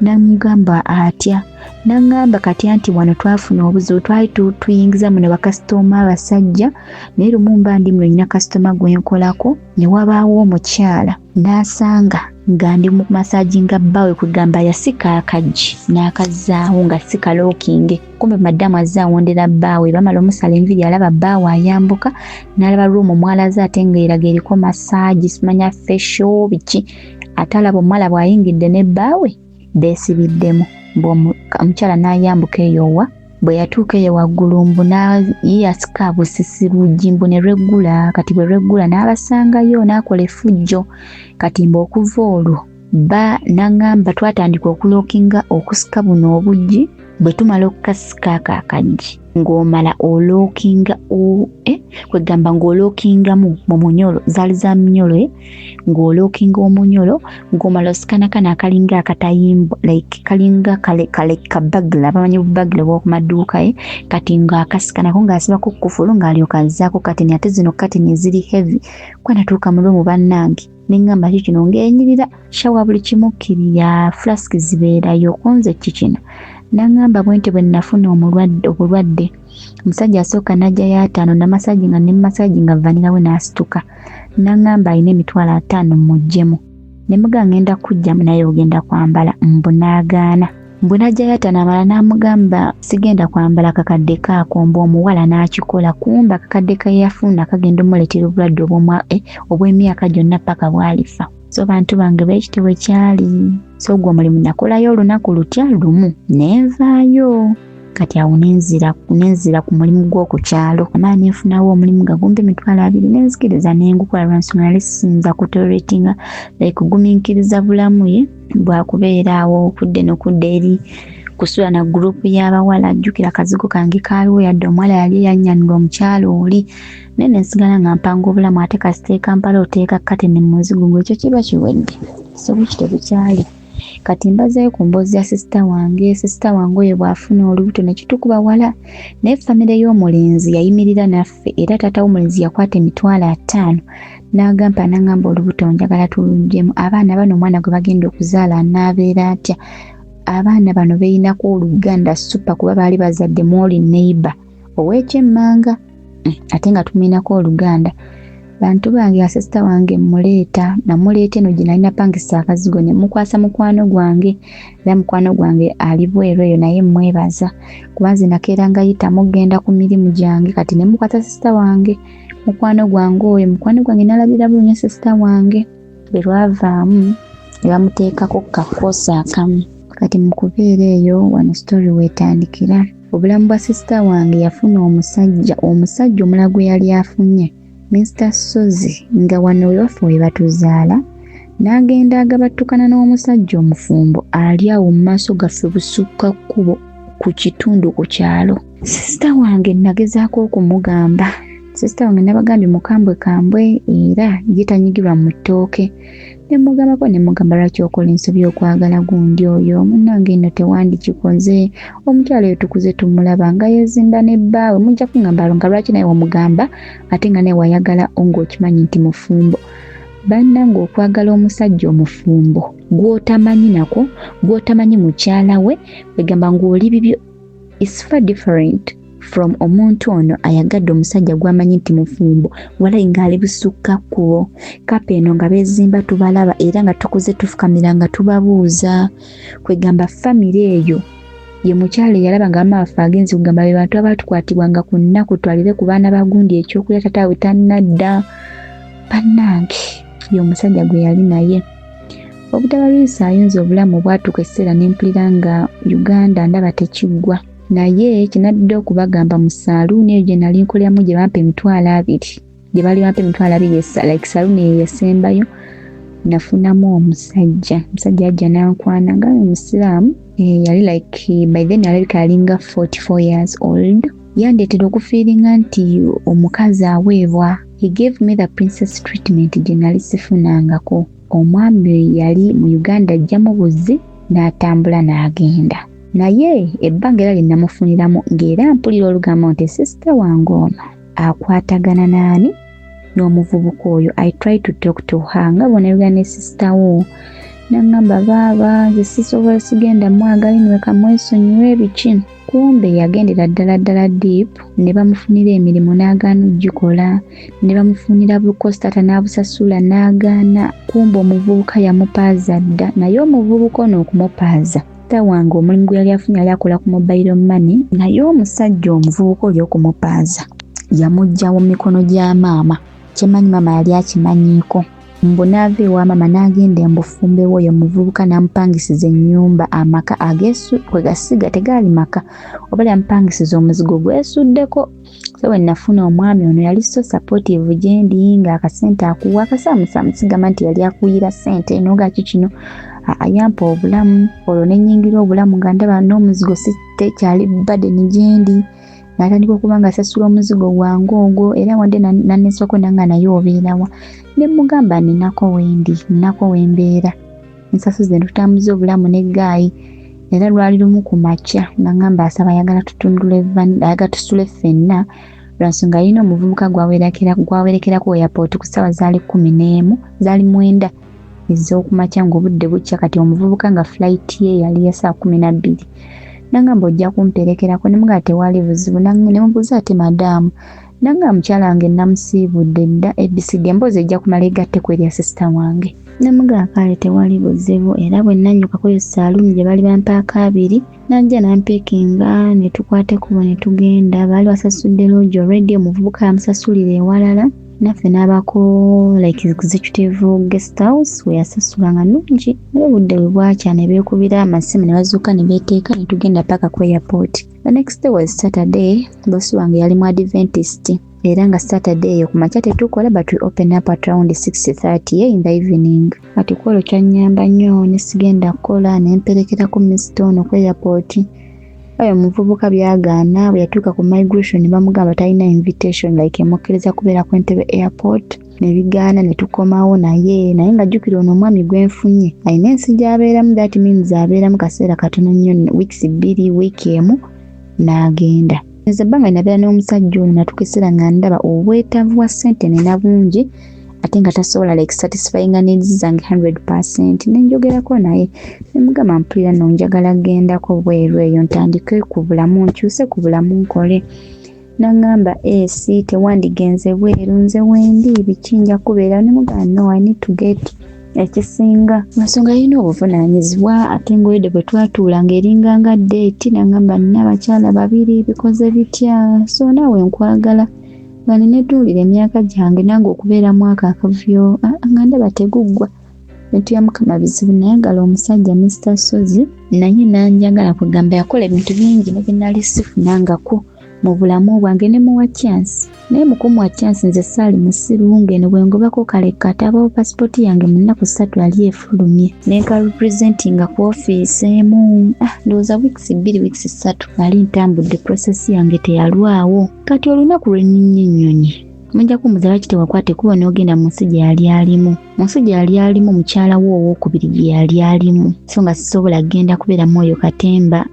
namugamba atya nangamba kati anti wano twafuna obuzibu twali tuyingiza muno bakasitoma abasajja naye lumu mba ndi muno nyina kasitoma gwenkolako ne wabaawo omukyala n'asanga nga ndi mu masaji nga bbaawe kugamba yasika akaggi n'akazaawo nga sikalookinge kumbe madamu azze awondera bbaawe bamala omusala enviri alaba bbaawe ayambuka n'alaba ruumu omwalaze ate ng'eraga eriko masaji simanya fesho biki ate alaba omuwala bw'ayingidde ne bbaawe beesibiddemu omukyala n'ayambuka eyowa bwe yatuuka eyo waggulu mbu yasika busisi luggi mbu ne lweggula kati bwe lweggula n'abasangayo n'akola effujjo kati mbu okuva olwo nangamba twatandika okulookinga okusika buno obuggi bwe tumala okukasika akakaggi ng'omala olookinga kwegamba ng'olookingamu mu munyolo zaali za munyolo ng'olookinga omunyolo ng'omala osikanakana akalinga akatayimbo like kalinga kale kabagula abamanyi bubagula bw'okumaduuka kati ng'akasikanako ng'asibako kufulu ng'alyoka azzaako kateni ate zino kateni eziri heavy kwanatuuka mu lwomu bannange nengamba kino ng'enyirira shawa buli kimukkirira flask zibeerayo konze kikino nangamba bwente bwe nafuna obulwadde omusajja asooka najja ya 5 namasaji nga ne masaji nga vanirawe n'asituka nangamba alina emitwalo 5 mujjemu ne muga ngenda kujja naye ogenda kwambala mbunaagaana mbwe najja ya 5 amala n'amugamba sigenda kwambala kakadde kaako mbu omuwala n'akikola kumba kakadde ke yafuna kagenda omuleetera obulwadde obw'emyaka gyonna paka bwalifa so bantu bange b'ekitiibwa kyali so gwe omulimu nakolayo olunaku lutya lumu nenvaayo kati awo nenzira ku mulimu gw'okukyalo amaani nfunawo omulimu nga gumba emitwalo 2 nenzikiriza nengukola lwansonga nali sisinza kutoleratinga like gumiikiriza bulamu ye bwakubeeraawo okudde n'okudda eri kusula na gurupu y'abawala ajjukira akazigo kange kaaliwo yadde omuwala yali yannyanira omukyalo oli nene nsigala nga mpanga obulamu ate kasiteeka mpala oteeka kateni mu muzigo gw'ekyo kiba kiwedde so bukitebu kyali kati mbazeeyo ku mboozi ya sisita wange oyo bw'afuna olubuto ne kitukuba wala naye famire y'omulenzi yayimirira naffe era taata w'omulenzi yakwata emitwalo 5 n'agamba nangamba olubuto njagala tuluggyemu abaana bano omwana gwe bagenda okuzaala anaabeera atya abaana bano beeyinako oluganda supa kuba baali bazadde mwoli neighbor ow'ekyemmanga ate nga tumiinako oluganda bantu bange asisita wange namuleeta eno gye nalina pangisa akazigo ne mukwasa mukwano gwange era mukwano gwange ali bweru eyo naye mwebaza kuba nze nakeeranga yitamu genda ku mirimu gyange kati ne mukwata sisita wange mukwano gwange nalabira bulungi sisita wange bwe lwavaamu ne bamuteekako kakoosa akamu kati mu kubeera eyo wano story weetandikira obulamu bwa sisita wange yafuna omusajja omulago yali afunye Mr. Sozi nga wano weffe we batuzaala n'agenda agabattukana n'omusajja omufumbo ali awo mu maaso gaffe busukka kkubo ku kitundu ku kyalo. Sisita wange nagezaako okumugamba. Sisita wange nabagambye mukambwe era ye tanyigirwa mu ttooke. Ne mugamba lwaki okola ensobi y'okwagala gundi oyo munnange nno tewandikikoze omukyalo oyo tukuze tumulaba nga yezimba ne bbaawe mujja kungamba nga lwaki naye wamugamba ate nga naye wayagala ng'okimanyi nti mufumbo. Bannange okwagala omusajja omufumbo gw'otamanyi nako gw'otamanyi mukyala we begamba ng'oli bibyo is far different from omuntu ono ayagadde omusajja gwamanyi nti mufumbo walayi ng'ali busukka kkubo kapa eno nga beezimba tubalaba era nga tukuze tufukamira nga tubabuuza kwegamba famire eyo ye mukyala yalaba nga amaafa agenze kugamba be bantu abatukwatibwanga ku nnaku twalire ku baana bagundi ekyokulya tataawe tannadda. Bannange ye omusajja gwe yali naye. Obutaba Lwisa ayunza obulamu bwatuuka ekiseera n'empulira nga Uganda ndaba tekiggwa. Naye kinadde okubagamba mu saaluuni eyo gye nali nkoleramu gye bampa $20,000. Gye bali bampa $20,000 like saaluuni eyo yasembayo. Nafunamu omusajja ajja nankwana nga Musiraamu. Yali like by then alabika alinga 44 years old. Yandeetera okufiiringa nti omukazi aweebwa. He gave me the princess treatment gye nali sifunangako. Omwami yali mu Uganda ajjamu buzzi n'atambula n'agenda. Naye ebbanga era linnamufuniramu ng'era mpulira olugambo nti sister wange ono akwatagana naani n'omuvubuka oyo. I tried to talk to her nga bonerwa ne sister wo. Nangamba baaba nze sisobola sigenda mwagala nweka mwesonyiwe biki. Kumbe yagendera ddala deep ne bamufunira emirimu n'agaana ogikola, ne bamufunira bukosita n'abusasula n'agaana. Kumbe omuvubuka yamupaaza dda, naye omuvubuka ono okumupaaza wange omulimu gwe yali afunye yali akola ku mobile money, naye omusajja omuvubuka oli okumupaaza yamugjawo mu mikono gya maama. Kyemanyi maama yali akimanyiiko. Mbu n'ava ewa maama n'agenda embufumbe oyo omuvubuka n'amupangisiza ennyumba amaka kwe gasiga tegaali maka, oba yamupangisiza omuzigo gw'esuddeko. So we nafuna omwami ono yali so supportive gyendi ng'akasente akuwa akasaamusaamu sigamba nti yali akuyira ssente n'oga kikino ayampa obulamu olwo n'ennyingira obulamu nga ndaba n'omuzigo si tekyali burden gyendi. N'atandika okuba nga asasula omuzigo gwange ogwo era wadde nanneesako nanga naye obeerawa. Ne mugamba nnako wembeera. Nsasuze tutambuza obulamu ne Gaayi. Era lwali lumu ku makya n'angamba asaba ayagala tusule ffenna lwansonga yalina omuvubuka gwawerekerako airport ku ssaawa zaali 11 zaali 9 ez'okumakya ng'obudde bukya. Kati omuvubuka nga flight ye yali ya saa 12. Nangamba ojja kumperekerako ne mugamba tewali buzibu. Ne mubuuza ate madaamu. Nanga mukyala wange namusiibudde dda ABCD emboozi ejja kumala egatte ku erya sister wange. Ne mugamba kale tewali buzibu era bwe nannyukako yo saaluuni gye bali bampaaka 2 najja nampeekinga ne tukwate kubo ne tugenda. Baali basasudde lodge already, omuvubuka yamusasulira ewalala. Naffe n'abako like executive guest house we yasasulanga nungi. Obudde bwe bwakya ne beekubira amasimu ne bazuuka ne beeteeka ne tugenda paka ku airport. The next day was Saturday. Bosi wange yali mu Adventist era nga Saturday eyo ku makya tetukola but we open up at around 6:30 in the evening. Kati kwolwo kyannyamba nnyo ne sigenda kukola ne mperekera ku Mr. ono ku airport. Ayo omuvubuka byagaana bwe yatuuka ku migration ne bamugamba talina invitation like emukkiriza kubeera ku Entebbe airport. Ne bigaana ne tukomawo naye nga jjukira ono omwami gwenfunye alina ensi gy'abeeramu, that means abeeramu kaseera katono nnyo, weeks 2 wiiki emu n'agenda. Nze bbanga nabeera n'omusajja ono natukeesera nga ndaba obwetaavu bwa ssente nina bungi ate nga tasobola like satisfying needs zange 100%. Nenjogerako naye ne mugamba mpulira nno njagala gendako bweru eyo ntandike ku bulamu nkyuse ku bulamu nkole. N'angamba si tewandigenze bweru nze wendi biki nja kubeera. Ne mugamba no, I need to get ekisinga. Nsonga yalina obuvunaanyizibwa ate ngoyede bwe twatuulanga eringa nga date. N'angamba nina abakyala 2 bikoze bitya so naawe nkwagala nga nenetuulira emyaka gyange nange okubeeramu akavuyo nga ndaba teguggwa. Bintu ya Mukama bizibu nayagala omusajja Mr. Sozi naye nanjagala kugamba yakola ebintu bingi ne binali sifunangako mu bulamu bwange ne muwa chance. Naye mu kumuwa chance nze saali musiru ngene bwe ngobako kale katabo passport yange mu nnaku 3 yali efulumye nenka representinga ku office emu ndowooza weeks 2 weeks 3 nali ntambudde process yange teyalwawo. Kati olunaku lwe nninnya ennyonyi mujja kumuzaala kitewa kwate kuba n'ogenda mu nsi gye yali alimu mukyala wo owookubiri gye yali alimu so nga sisobola genda kubeera mwoyo katemba.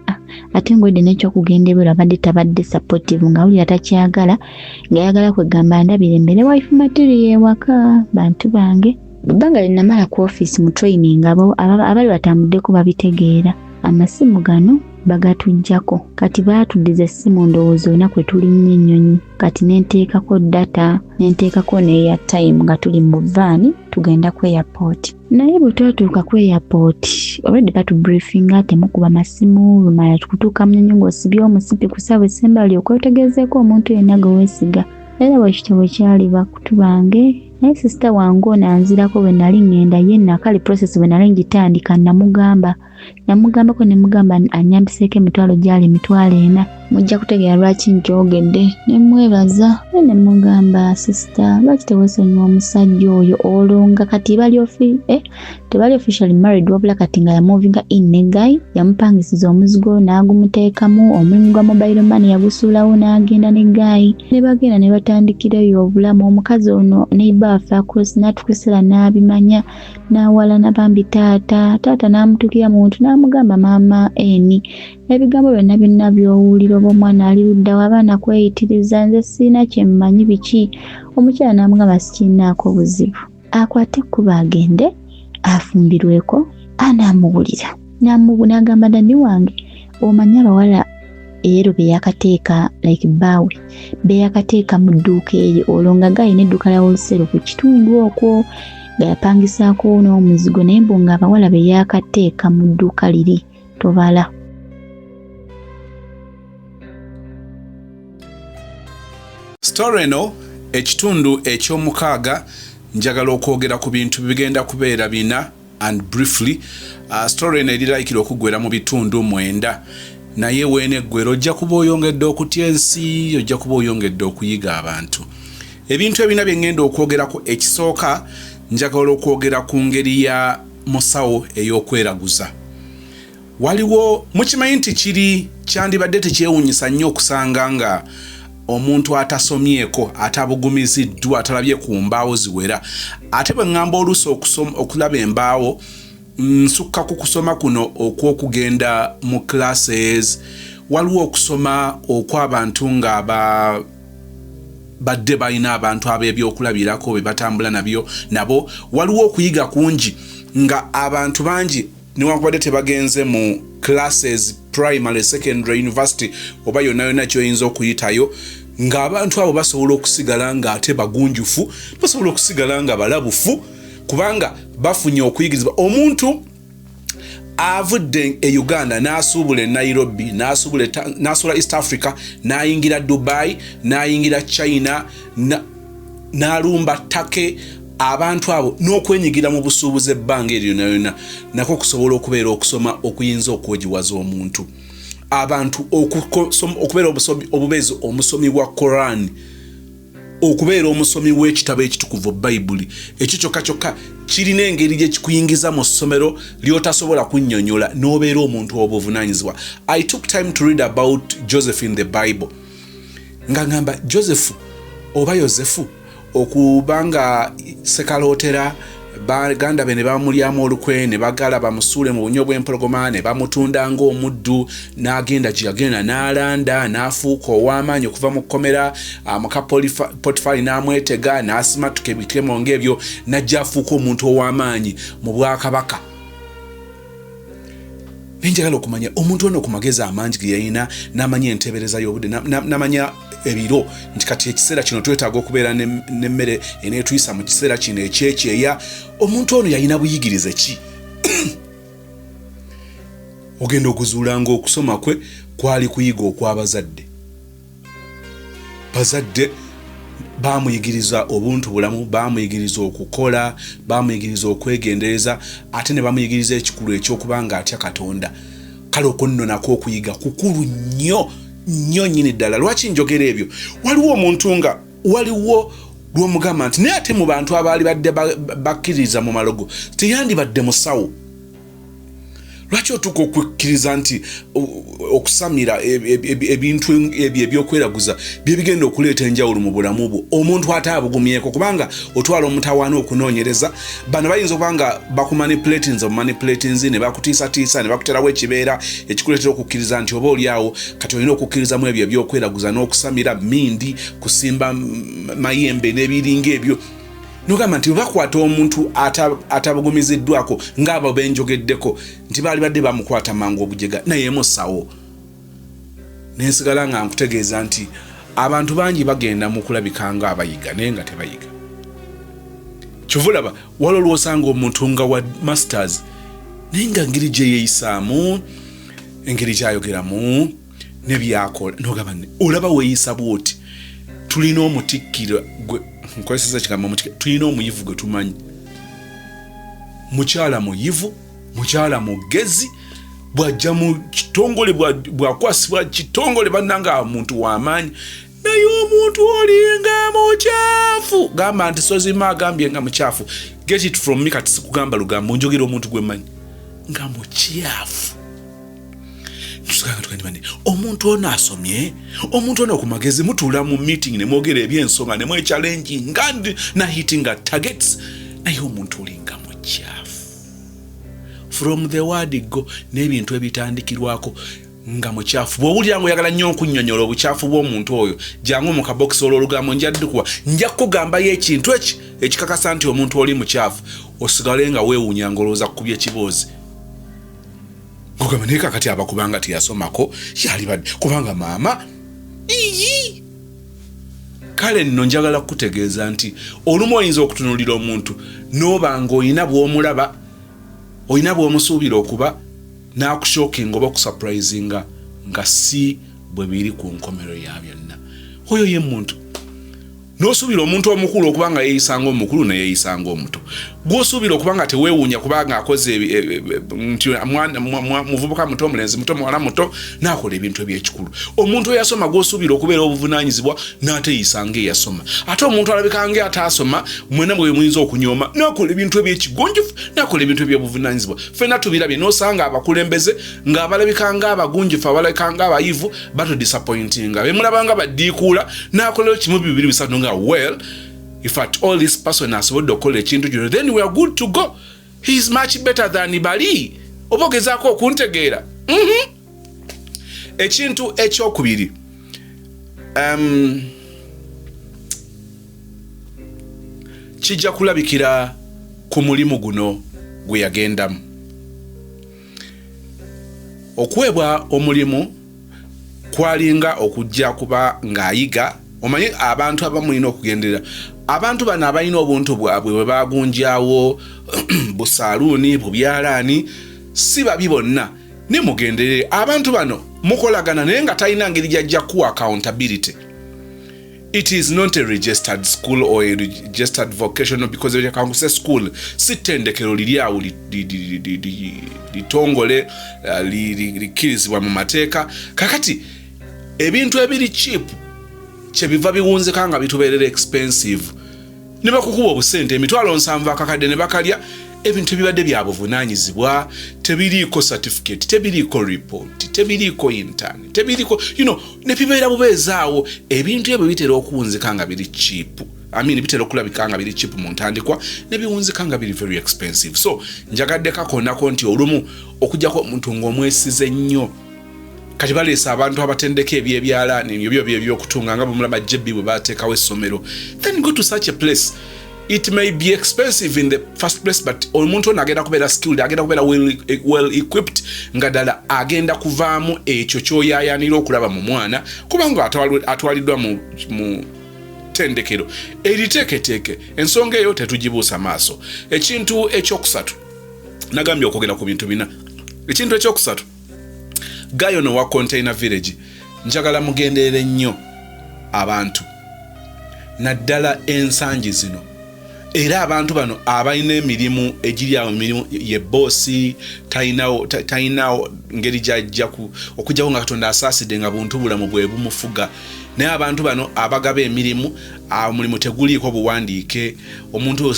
Ate ngoyede n'ekyokugendererwa abadde tabadde supportive nga wulira takyagala ng'ayagala kwegamba ndabira emmere wife material ewaka bantu bange. Ebbanga linnamala ku office mu training abali batambuddeko babitegeera. Amasimu gano bagatujjako. Kati baatuddiza essimu ndowooza olina kwe tulinnya ennyonyi. Kati nenteekako data, nenteekako ne airtime nga tuli mu vaani tugenda ku airport. Naye bwe twatuuka ku airport, already batubriefinga temukuba masimu, lumala tukutuuka mu nnyonyi ng'osibye omusipi ku ssaawa essembali okwetegezeeko omuntu yenna gwe weesiga. Era bwe kityo bwe kyali bakutu bange. Naye sisita wange ono anzirako bwe nali ngenda yenna akali process bwe nali ngitandika namugambako ne mugamba anyambiseeko emitwalo gyali emitwalo 4. Mujja kutegeera lwaki nkyogedde. Ne mwebaza ne mugamba sisita lwaki teweesonyiwa omusajja oyo olwo nga kati tebali officially married wabula kati nga yamovinga in ne guy yamupangisiza omuzigo n'agumuteekamu omulimu gwa mobile money yagusuulawo n'agenda ne guy ne bagenda ne batandikirayo obulamu. Omukazi ono neighbor affe n'atukusira n'abimanya n'awalana bambi taata n'amutukira muntu n'amugamba maama Eni ebigambo byonna by'owulira oba omwana ali ludda w'abaana kweyitiriza nze sirina kye mmanyi biki. Omukyala n'amugamba sikirinaako buzibu akwate ekkuba agende afumbirweko anamuwulira. N'agamba dani wange omanyi abawala ero beyakateeka like bbaawe beyakateeka mu dduuka eyo olwo nga gayina edduuka lya wholesale ku kitundu okwo nga yapangisaako n'omuzigo naye mbu nga abawala beyakateeka mu dduuka liri tobala. Story eno ekitundu eky'omukaaga njagala okwogera ku bintu bigenda kubeera bina and briefly. Story eno erirakira okuggwera mu bitundu 9 naye weeneggwera ojja kuba oyongedde okutya ensi, ojja kuba oyongedde okuyiga abantu. Ebintu ebina bye ngenda okwogerako, ekisooka njagala okwogera ku ngeri ya musawo ey'okweraguza. Waliwo mukimanyi nti kiri kyandibadde tekyewuunyisa nnyo okusanga nga omuntu atasomyeko atabugumiziddwa atalabye ku mbaawo ziwera. Ate bwe ngamba oluusi okulaba embaawo nsukka ku kusoma kuno okw'okugenda mu classes, waliwo okusoma okw'abantu nga badde balina abantu ab'ebyokulabirako be batambula nabo, waliwo okuyiga kungi nga abantu bangi newankubadde tebagenze mu classes primary, secondary, university oba yonna ky'oyinza okuyitayo, ng'abantu abo basobola okusigala nga ate bagunjufu, basobola okusigala nga balabufu kubanga bafunye okuyigirizibwa. Omuntu avudde e Uganda n'asuubula e Nairobi, n'asuula East Africa, n'ayingira Dubai, n'ayingira China, n'alumba Take, abantu abo n'okwenyigira mu busuubuzi ebbanga eryo yonna nako kusobola okubeera okusoma okuyinza okwogiwaza omuntu. Abantu okubeera obubeezi omusomi wa Quran, okubeera omusomi w'ekitabo ekitukuvu Bayibuli, ekyo kyokka kirina engeri gye kikuyingiza mu ssomero ly'otasobola kunnyonnyola n'obeera omuntu w'obuvunaanyizibwa. I took time to read about Joseph in the Bible. Nga ngamba Joseph oba Yosefu okubanga sekalootera baganda be ne bamulyamu olukwe ne bagala bamusuule mu bunyo bw'empologoma ne bamutunda ng'omuddu n'agenda gye yagenda n'alanda n'afuuka ow'amaanyi okuva mu kkomera muka Potifali n'amwetega n'asimatuka ebitemo ng'ebyo n'ajja afuuka omuntu ow'amaanyi mu bwakabaka. Nenjagala okumanya omuntu ono ku magezi amangi ge yalina n'amanya enteebereza y'obudde n'amanya ebiro nti kati ekiseera kino twetaaga okubeera n'emmere eneetuyisa mu kiseera kino ekyekyeya. Omuntu ono yalina buyigirize ki? Ogenda okuzuula ng'okusoma kwe kwali kuyiga okw'abazadde. Bazadde bamuyigiriza obuntu bulamu, bamuyigiriza okukola, bamuyigiriza okwegendereza, ate ne bamuyigiriza ekikulu eky'okubanga atya Katonda. Kale okonno nako okuyiga kukulu nnyo nnyini ddala. Lwaki njogera ebyo? Waliwo omuntu nga waliwo lw'omugamba nti naye ate mu bantu abaali badde bakkiririza mu malogo teyandibadde musawo. Lwaki otuuka okukkiriza nti okusamira ebintu ebyo ebyokweraguza bye bigenda okuleeta enjawulo mu bulamu bwo? Omuntu ataabugumyeko kubanga otwala omutawaana okunoonyereza, bano bayinza okuba nga bakumanipuletinze ne bakutiisatiisa ne bakuterawo ekibeera ekikuleetera okukkiriza nti oba oliawo kati olina okukkirizamu ebyo ebyokweraguza n'okusamira mindi, kusimba mayembe n'ebiringa ebyo. nogamba nti bakwata omuntu atabugumiziddwako ng'abo benjogeddeko nti baali badde bamukwata mangu obujega naye musawo nensigala nga nkutegeeza nti abantu bangi bagenda mu kulabika nga abayiga naye nga tebayiga kyovulaba waliwo lwosanga omuntu nga wa masters naye nga ngeri gye yeeyisaamu engeri gyayogeramu nebyakola nogamba olaba weeyisa bwoti tulina omutikkiro nkozesa ekigambo omutikkiro tulina omuyivu gwe tumanyi mukyala muyivu mukyala mugezi bwajja mu kitongole bwakwasibwa kitongole bannanga omuntu w'amaanyi naye omuntu olinga mukyafu gamba nti Sozima agambye nga mukyafu get it from me kati sikugamba lugambo njogera omuntu gwe manyi nga mukyafu tusukanga tukandibane omuntu ono asomye omuntu ono ku magezi mutuula mu meeting ne mwogera ebyensonga ne mwe challenge ngandi na hitting at targets naye omuntu olinga mukyafu from the word go n'ebintu ebitandikirwako nga mukyafu bw'owulira ng'oyagala nnyo okunnyonnyola obukyafu bw'omuntu oyo jangu mu kabokisi olw'olugambo njaddikuwa nja kukugambayo ekintu ekikakasa nti omuntu oli mukyafu osigale nga weewuunya ng'olowooza kukubya ekiboozi ngogamba naye kakati abakubanga teyasomako yali badde kubanga maama iyi kale nno njagala kukutegeeza nti olumu oyinza okutunuulira omuntu n'oba ng'olina bw'omulaba olina bw'omusuubira okuba n'akushookinga oba okusupurizinga nga si bwe biri ku nkomero ya byonna oyo ye muntu n'osuubira omuntu omukulu okuba nga yeeyisanga omukulu naye yeeyisanga omuto gw'osuubira okuba nga teweewuunya kubanga akoze nti muvubuka muto omulenzi muto muwala muto n'akola ebintu eby'ekikulu omuntu eyasoma gw'osuubira okubeera obuvunaanyizibwa n'ateeyisanga eyasoma ate omuntu alabika nga ataasoma mwena bwe muyinza okunyooma n'akola ebintu eby'ekigonjufu n'akola ebintu eby'obuvunaanyizibwa ffenna tubirabye n'osanga abakulembeze ng'abalabika nga abagunjufu abalabika nga abayivu batodisappointinga bemulaba nga baddiikuula n'akolero kimu bibiri bisatu nga well if at all this person asobodde okukola ekintu kino then we are good to go. He is much better than bali oba ogezaako okuntegeera. Ekintu ekyokubiri kijja kulabikira ku mulimu guno gwe yagendamu. Okuweebwa omulimu kwalinga okujja kuba ng'ayiga. Omanyi abantu abamulina okugenderera abantu bano abalina obuntu bwabwe bwe bagunjawo busaaluuni bubyalaani si babi bonna ne mugenderere abantu bano mukolagana naye nga talina ngeri gyajja ku accountability. It is not a registered school or a registered vocational because you can say school sitendekero liri awo litongole likirizibwa mu mateeka kakati ebintu ebiri cheap kyebiva biwunzika nga bitubeerera expensive ne bakukuba obusente emitwalo 7 akakadde ne bakalya ebintu ebibadde bya buvunaanyizibwa tebiriiko certificate tebiriiko report tebiriiko intern tebiriiko ne bibeera bubeezaawo ebintu ebyo bitera okuwunzika nga biri cheap bitera okulabika nga biri cheap mu ntandikwa ne biwunzika nga biri very expensive so njagadde kakonako nti olumu okujjako omuntu ng'omwesize nnyo kati baleesa abantu abatendeka ebyebyalaani ebyo by'okutunga nga bamulaba jebbi bwe baateekawo essomero then go to such a place. It may be expensive in the first place but omuntu ono agenda kubeera skilled agenda kubeera well equipped nga ddala agenda kuvaamu ekyo ky'oyaayaanira okulaba mu mwana kubanga atwaliddwa mu tendekero eriteeketeeke ensonga eyo tetugibuusa maaso. Ekintu ekyokusatu nagambye okwogera ku bintu bina. Ekintu ekyokusatu Gayo no wa Container Village njagala mugenderere nnyo abantu naddala ensangi zino era abantu bano abalina emirimu egiri awo emirimu ye boosi talinawo ngeri gyajja okujjawo nga Katonda asaasidde nga buntu bulamu bwe bumufuga naye abantu bano abagaba emirimu omulimu teguliiko buwandiike omuntu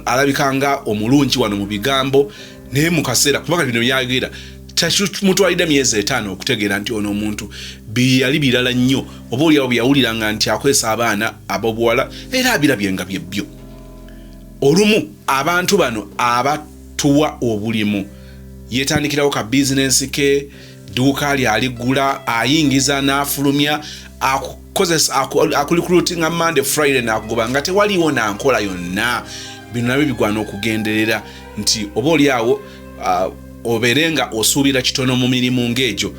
alabika nga omulungi wano mu bigambo naye mu kaseera kubanga bino byayogera mutwalidde myezi 5 okutegeera nti ono omuntu byali birala nnyo oba oliawo byawuliranga nti akwesa abaana ab'obuwala era abirabye nga byebbyo. Olumu abantu bano abatuwa obulimu yetandikirawo ka bizinensi ke edduuka lye aligula ayingiza n'afulumya akulikulutinga Monday Friday n'akugoba nga tewaliwo nankola yonna. Bino nabyo bigwana okugenderera nti oba oli awo oberenga osuubira kitono mu mirimu ng'egyo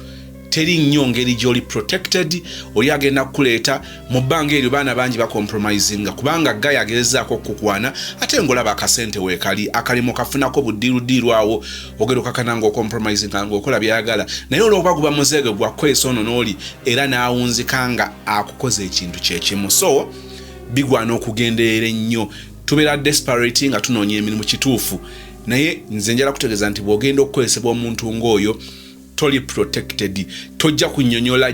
teri nnyo ngeri gy'oli protected. Oli agenda kukuleeta mu bbanga eryo baana bangi bacompromisinga kubanga gayagerezaako okukukwana ate ng'olaba akasente weekali akalimu kafunako buddiirudiiru awo ogenda okakana ng'ocompromisinga ng'okola byayagala naye olw'okuba guba muzeege gwakukozesa ono n'oli era n'awunzika nga akukoza ekintu kyekimu. So bigwana okugenderera ennyo. Tubeera desperate nga tunoonya emirimu kituufu naye nze njala kutegeeza nti bw'ogenda okukozesebwa omuntu ng'oyo toli protected. Tojja kunnyonnyola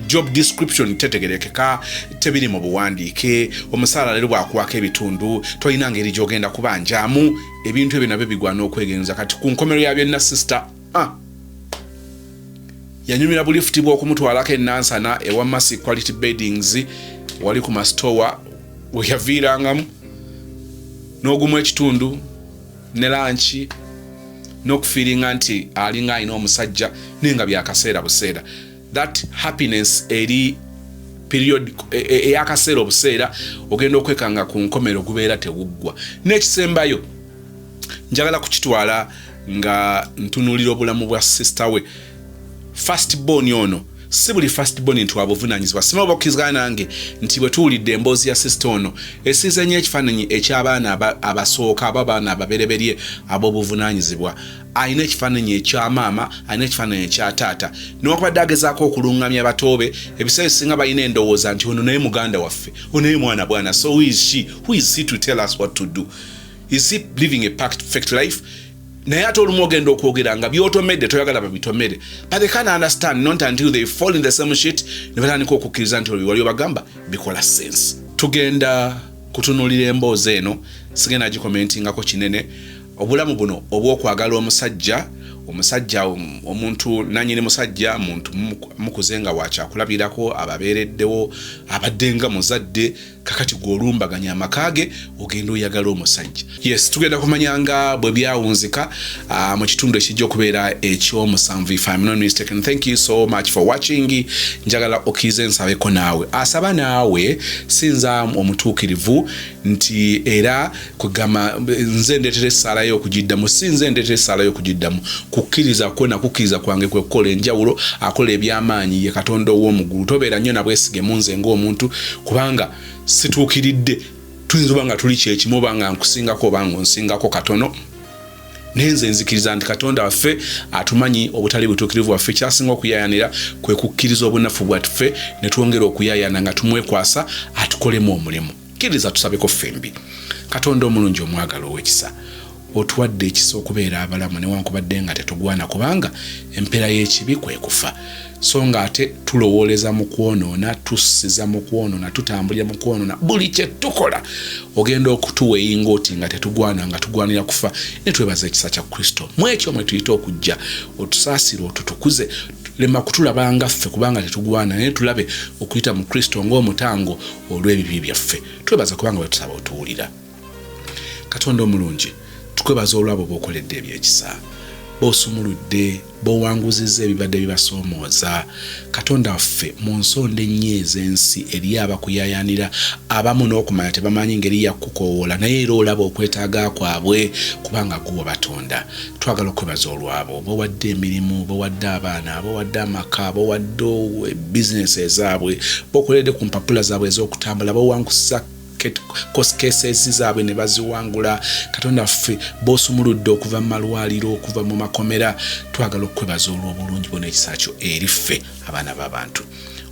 job description tetegerekeka tebiri mu buwandiike. Omusaala leero bwakuwako ebitundu tolina ngeri gy'ogenda kubanjamu. Ebintu ebyo nabyo bigwana okwegenza. Kati ku nkomero ya byonna sister yanyumira bulifuti bw'okumutwalako ennansana ewa Mercy Quality Beddings wali ku masitowa weyaviirangamu n'ogumu ekitundu ne lanchi n'okufiiringa nti alinga alina omusajja naye nga byakaseera buseera. That happiness eri period eyakaseera obuseera ogenda okwekanga ku nkomero gubeera teguggwa. N'ekisembayo njagala kukitwala nga ntunuulira obulamu bwa sister we first born ono. Si buli first born nti wabuvunaanyizibwa. Simaba okkizigana nange nti bwe tuwulidde emboozi ya sister ono esiize nnyo ekifaananyi eky'abaana abasooka aba abaana ababereberye ab'obuvunaanyizibwa. Alina ekifaananyi ekya maama, alina ekifaananyi ekya taata. Newankubadde agezaako okulungamya batoobe ebiseera ebisinga balina endowooza nti ono naye muganda waffe, ono naye mwana bwana. So who is she? Who is he to tell us what to do? Is he living a perfect life? Naye ate olumu ogenda okwogera nga byotomedde toyagala babitomere. But they can't understand not until they fall in the same shit ne batandika okukkiriza nti wali obagamba bikola sense. Tugenda kutunuulira emboozi eno sigenda gikomentingako kinene. Obulamu buno obw'okwagala omusajja omuntu nanyini musajja muntu mukuzenga wakyakulabirako ababeereddewo abaddenga muzadde kakati gw'olumbaganya amakage ogenda oyagala omusajja. Yes, tugenda kumanyanga bwe byawunzika mu kitundu ekijja okubeera ekyomusanvu if I'm not mistaken. Thank you so much for watching. Njagala okize nsabeko naawe asaba naawe sinza omutuukirivu nti era kugamba nze ndeetere essaala y'okugiddamu sinze ndeetere essaala y'okugiddamu kukkiriza kwena kukkiriza kwange kwe kukola enjawulo akola eby'amaanyi ye Katonda ow'omugulu. Tobeera nnyo nabwesige munze ng'omuntu kubanga situukiridde tuyinza oba nga tuli kyekimu oba nga nkusingako oba nga onsingako katono. Nenze nzikiriza nti Katonda waffe atumanyi obutali butuukirivu waffe. Kyasinga okuyaayanira kwe kukkiriza obunafu bwaffe ne twongera okuyaayana nga tumwekwasa atukolemu omulimu. Kkiriza tusabeko ffembi. Katonda omulungi omwagala ow'ekisa otuwadde ekisa okubeera abalamu newankubadde nga tetugwana kubanga empeera y'ekibi kwe kufa. So nga ate tulowooleza mu kwonoona, tussiza mu kwonoona, tutambulira mu kwonoona, buli kye tukola ogenda okutuweeyinga oti nga tetugwana nga tugwanira kufa. Ne twebaza ekisa kya Kristo mu ekyo mwe tuyita okujja otusaasire otutukuze lema kutulabanga ffe kubanga tetugwana naye tulabe okuyita mu Kristo ng'omutango olw'ebibi byaffe. Twebaza kubanga bwe tusaba otuwulira. Katonda omulungi tukwebaza olwabo b'okoledde ebyekisa b'osumuludde b'owanguzizza ebibadde bibasoomooza. Katonda waffe mu nsonda ennyo ez'ensi eri abakuyaayanira abamu n'okumanya tebamanyi ngeri yakukoowoola naye era olaba okwetaaga kwabwe kubanga gwe Batonda. Twagala okwebaza olwabo b'owadde emirimu, b'owadde abaana, b'owadde amaka, b'owadde bizinesi ezaabwe, b'okoledde ku mpapula zaabwe ez'okutambula, b'owangusiza cases zaabwe ne baziwangula. Katonda waffe b'osumuludde okuva mu malwaliro okuva mu makomera. Twagala okwebaza olw'obulungi bwonna ekisa kyo eri ffe abaana b'abantu.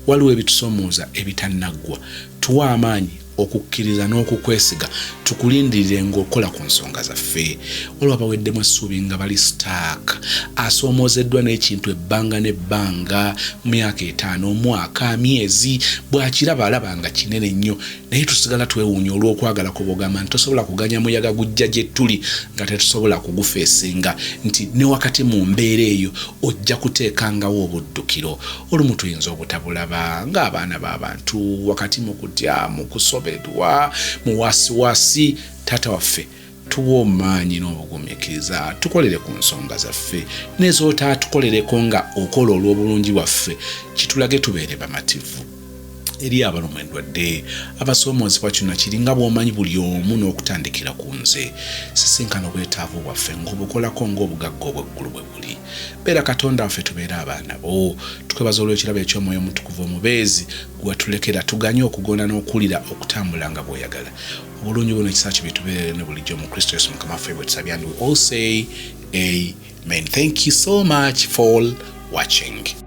Waliwo ebitusoomooza ebitannaggwa. Tuwa amaanyi okukkiriza n'okukwesiga tukulindirire ng'okola ku nsonga zaffe. Olwo baweddemu essuubi nga bali staaka asoomoozeddwa n'ekintu ebbanga n'ebbanga myaka 5 omwaka myezi bw'akiraba alaba nga kinene nnyo naye tusigala twewuunya olw'okwagala kubogamba nti tosobola kuganya muyaga gujja gye tuli nga tetusobola kugufeesinga nti ne wakati mu mbeera eyo ojja kuteekangawo obuddukiro. Olumu tuyinza obutabulaba ng'abaana b'abantu wakati mu kutya mu kusoberwa mu wasiwasi. Taata waffe tuwa omaanyi n'obugumiikiriza tukolere ku nsonga zaffe nez'ota tukolereko nga okola olw'obulungi bwaffe kitulage tubeere bamativu eri abalumwa endwadde abasoomozebwa kino kiri nga bw'omanyi buli omu n'okutandikira ku nze sisinkana obwetaavu bwaffe ng'obukolako ng'obugagga obweggulu bwe buli beera katonda waffe tubeere abaana bo tukwebaza olw'ekirabo eky'omwoyo omutukuvu omubeezi gwatulekera tuganye okugonda n'okuwulira okutambula nga bw'oyagala obulungi buno ekisa kyo bitubeerere ne bulijjo mu kristo yesu mukama waffe bwe tusabye and we all say amen. Thank you so much for watching.